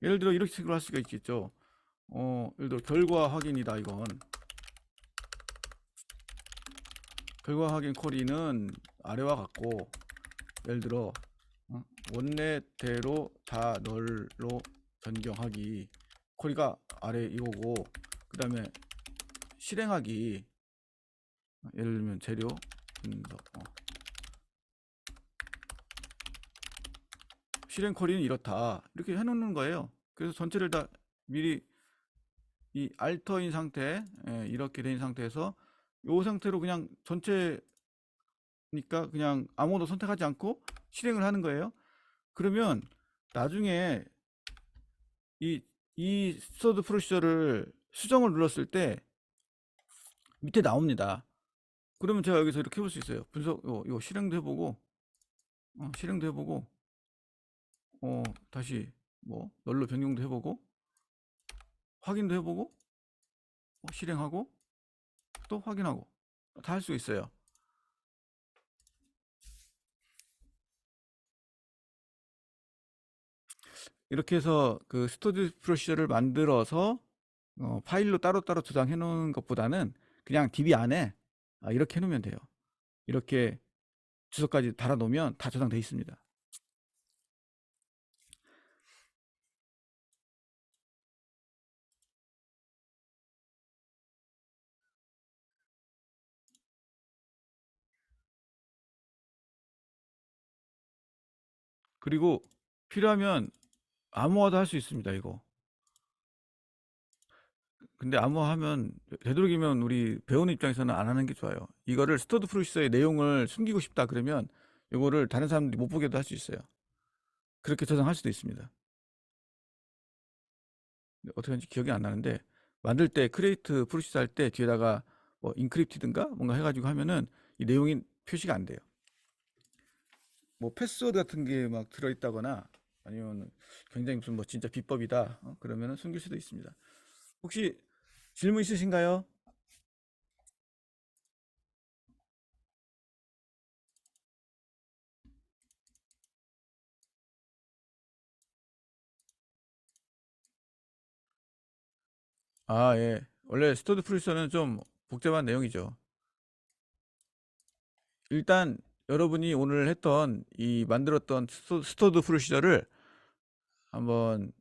예를 들어 이렇게 식으로 할 수가 있겠죠. 예를 들어 결과 확인이다. 이건 결과 확인 쿼리는 아래와 같고, 예를 들어 원래대로 다 널로 변경하기 쿼리가 아래 이거고, 그 다음에 실행하기, 예를 들면 재료 실행 쿼리는 이렇다, 이렇게 해놓는 거예요. 그래서 전체를 다 미리 이 알터인 상태, 이렇게 된 상태에서 이 상태로 그냥 전체니까 그냥 아무것도 선택하지 않고 실행을 하는 거예요. 그러면 나중에 이 스토어드 프로시저를 수정을 눌렀을 때 밑에 나옵니다. 그러면 제가 여기서 이렇게 해볼 수 있어요. 분석, 이거 실행도 해보고, 실행도 해보고, 다시 뭐 널로 변경도 해보고, 확인도 해보고, 실행하고, 또 확인하고, 다 할 수 있어요. 이렇게 해서 그 스토어드 프로시저를 만들어서 파일로 따로따로 저장해 놓은 것보다는 그냥 DB 안에 이렇게 해 놓으면 돼요. 이렇게 주소까지 달아 놓으면 다 저장돼 있습니다. 그리고 필요하면 암호화도 할 수 있습니다. 이거. 근데 암호화하면 되도록이면 우리 배우는 입장에서는 안 하는 게 좋아요. 이거를 스토어드 프로시저의 내용을 숨기고 싶다 그러면 이거를 다른 사람들이 못 보게도 할 수 있어요. 그렇게 저장할 수도 있습니다. 어떻게 하는지 기억이 안 나는데, 만들 때 크리에이트 프로시저 할 때 뒤에다가 뭐 인크립티든가 뭔가 해가지고 하면은 이 내용이 표시가 안 돼요. 뭐 패스워드 같은 게 막 들어있다거나 아니면 굉장히 무슨 뭐 진짜 비법이다 그러면은 숨길 수도 있습니다. 혹시 질문 있으신가요? 예. 원래 스토드 프로세서는 좀 복잡한 내용이죠. 일단 여러분이 오늘 했던 이 만들었던 스토드 프로시저를 한번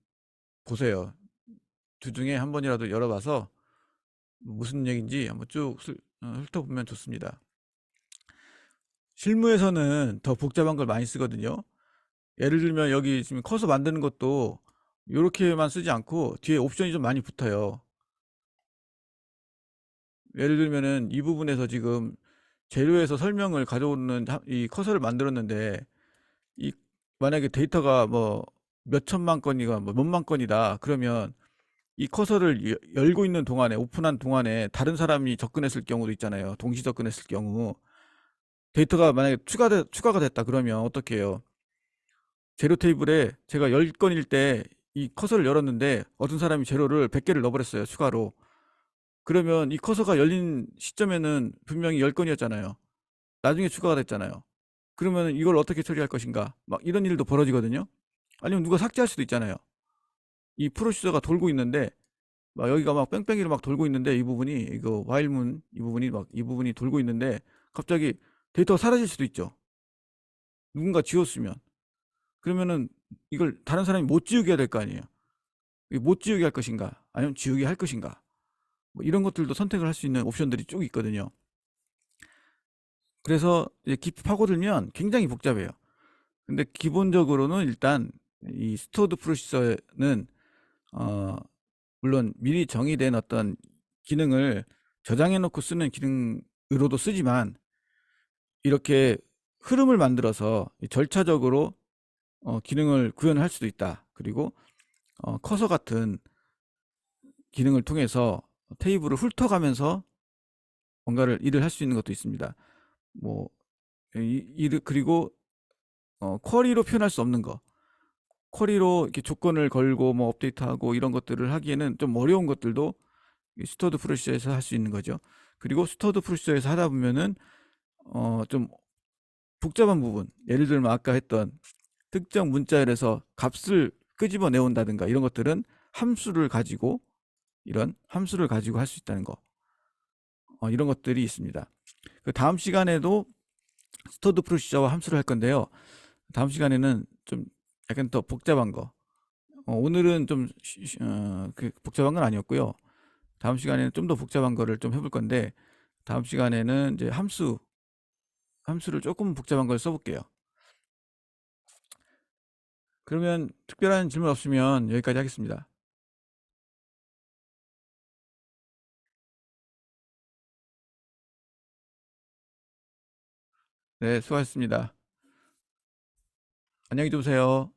보세요. 주중에 한 번이라도 열어봐서 무슨 얘기인지 한번 쭉 훑어보면 좋습니다. 실무에서는 더 복잡한 걸 많이 쓰거든요. 예를 들면 여기 지금 커서 만드는 것도 이렇게만 쓰지 않고 뒤에 옵션이 좀 많이 붙어요. 예를 들면은 이 부분에서 지금 재료에서 설명을 가져오는 이 커서를 만들었는데, 이 만약에 데이터가 뭐 몇천만 건이가 뭐 몇만 건이다 그러면 이 커서를 열고 있는 동안에, 오픈한 동안에 다른 사람이 접근했을 경우도 있잖아요. 동시 접근했을 경우 데이터가 만약에 추가가 됐다 그러면 어떻게 해요? 재료 테이블에 제가 10건일 때 이 커서를 열었는데 어떤 사람이 재료를 100개를 넣어버렸어요, 추가로. 그러면 이 커서가 열린 시점에는 분명히 10건이었잖아요. 나중에 추가가 됐잖아요. 그러면 이걸 어떻게 처리할 것인가? 막 이런 일도 벌어지거든요. 아니면 누가 삭제할 수도 있잖아요. 이 프로시저가 돌고 있는데 막 여기가 막 뺑뺑이로 막 돌고 있는데, 이 부분이, 이거 와일문 이 부분이 막 이 부분이 돌고 있는데 갑자기 데이터가 사라질 수도 있죠. 누군가 지웠으면. 그러면은 이걸 다른 사람이 못 지우게 해야 될 거 아니에요. 못 지우게 할 것인가? 아니면 지우게 할 것인가? 뭐 이런 것들도 선택을 할 수 있는 옵션들이 쭉 있거든요. 그래서 이제 깊이 파고들면 굉장히 복잡해요. 근데 기본적으로는 일단 이 스토어드 프로시저는 어 물론 미리 정의된 어떤 기능을 저장해 놓고 쓰는 기능으로도 쓰지만, 이렇게 흐름을 만들어서 절차적으로 기능을 구현할 수도 있다. 그리고 커서 같은 기능을 통해서 테이블을 훑어가면서 뭔가를 일을 할 수 있는 것도 있습니다. 뭐 그리고 쿼리로 표현할 수 없는 거, 쿼리로 이렇게 조건을 걸고 뭐 업데이트하고 이런 것들을 하기에는 좀 어려운 것들도 스토어드 프로시저에서 할 수 있는 거죠. 그리고 스토어드 프로시저에서 하다 보면은 좀 복잡한 부분, 예를 들면 아까 했던 특정 문자열에서 값을 끄집어 내온다든가 이런 것들은 이런 함수를 가지고 할 수 있다는 거, 이런 것들이 있습니다. 그 다음 시간에도 스토어드 프로시저와 함수를 할 건데요. 다음 시간에는 좀 약간 더 복잡한 거, 오늘은 좀 복잡한 건 아니었고요. 다음 시간에는 좀 더 복잡한 거를 좀 해볼 건데, 다음 시간에는 이제 함수를 조금 복잡한 걸 써볼게요. 그러면 특별한 질문 없으면 여기까지 하겠습니다. 네, 수고하셨습니다. 안녕히 주무세요.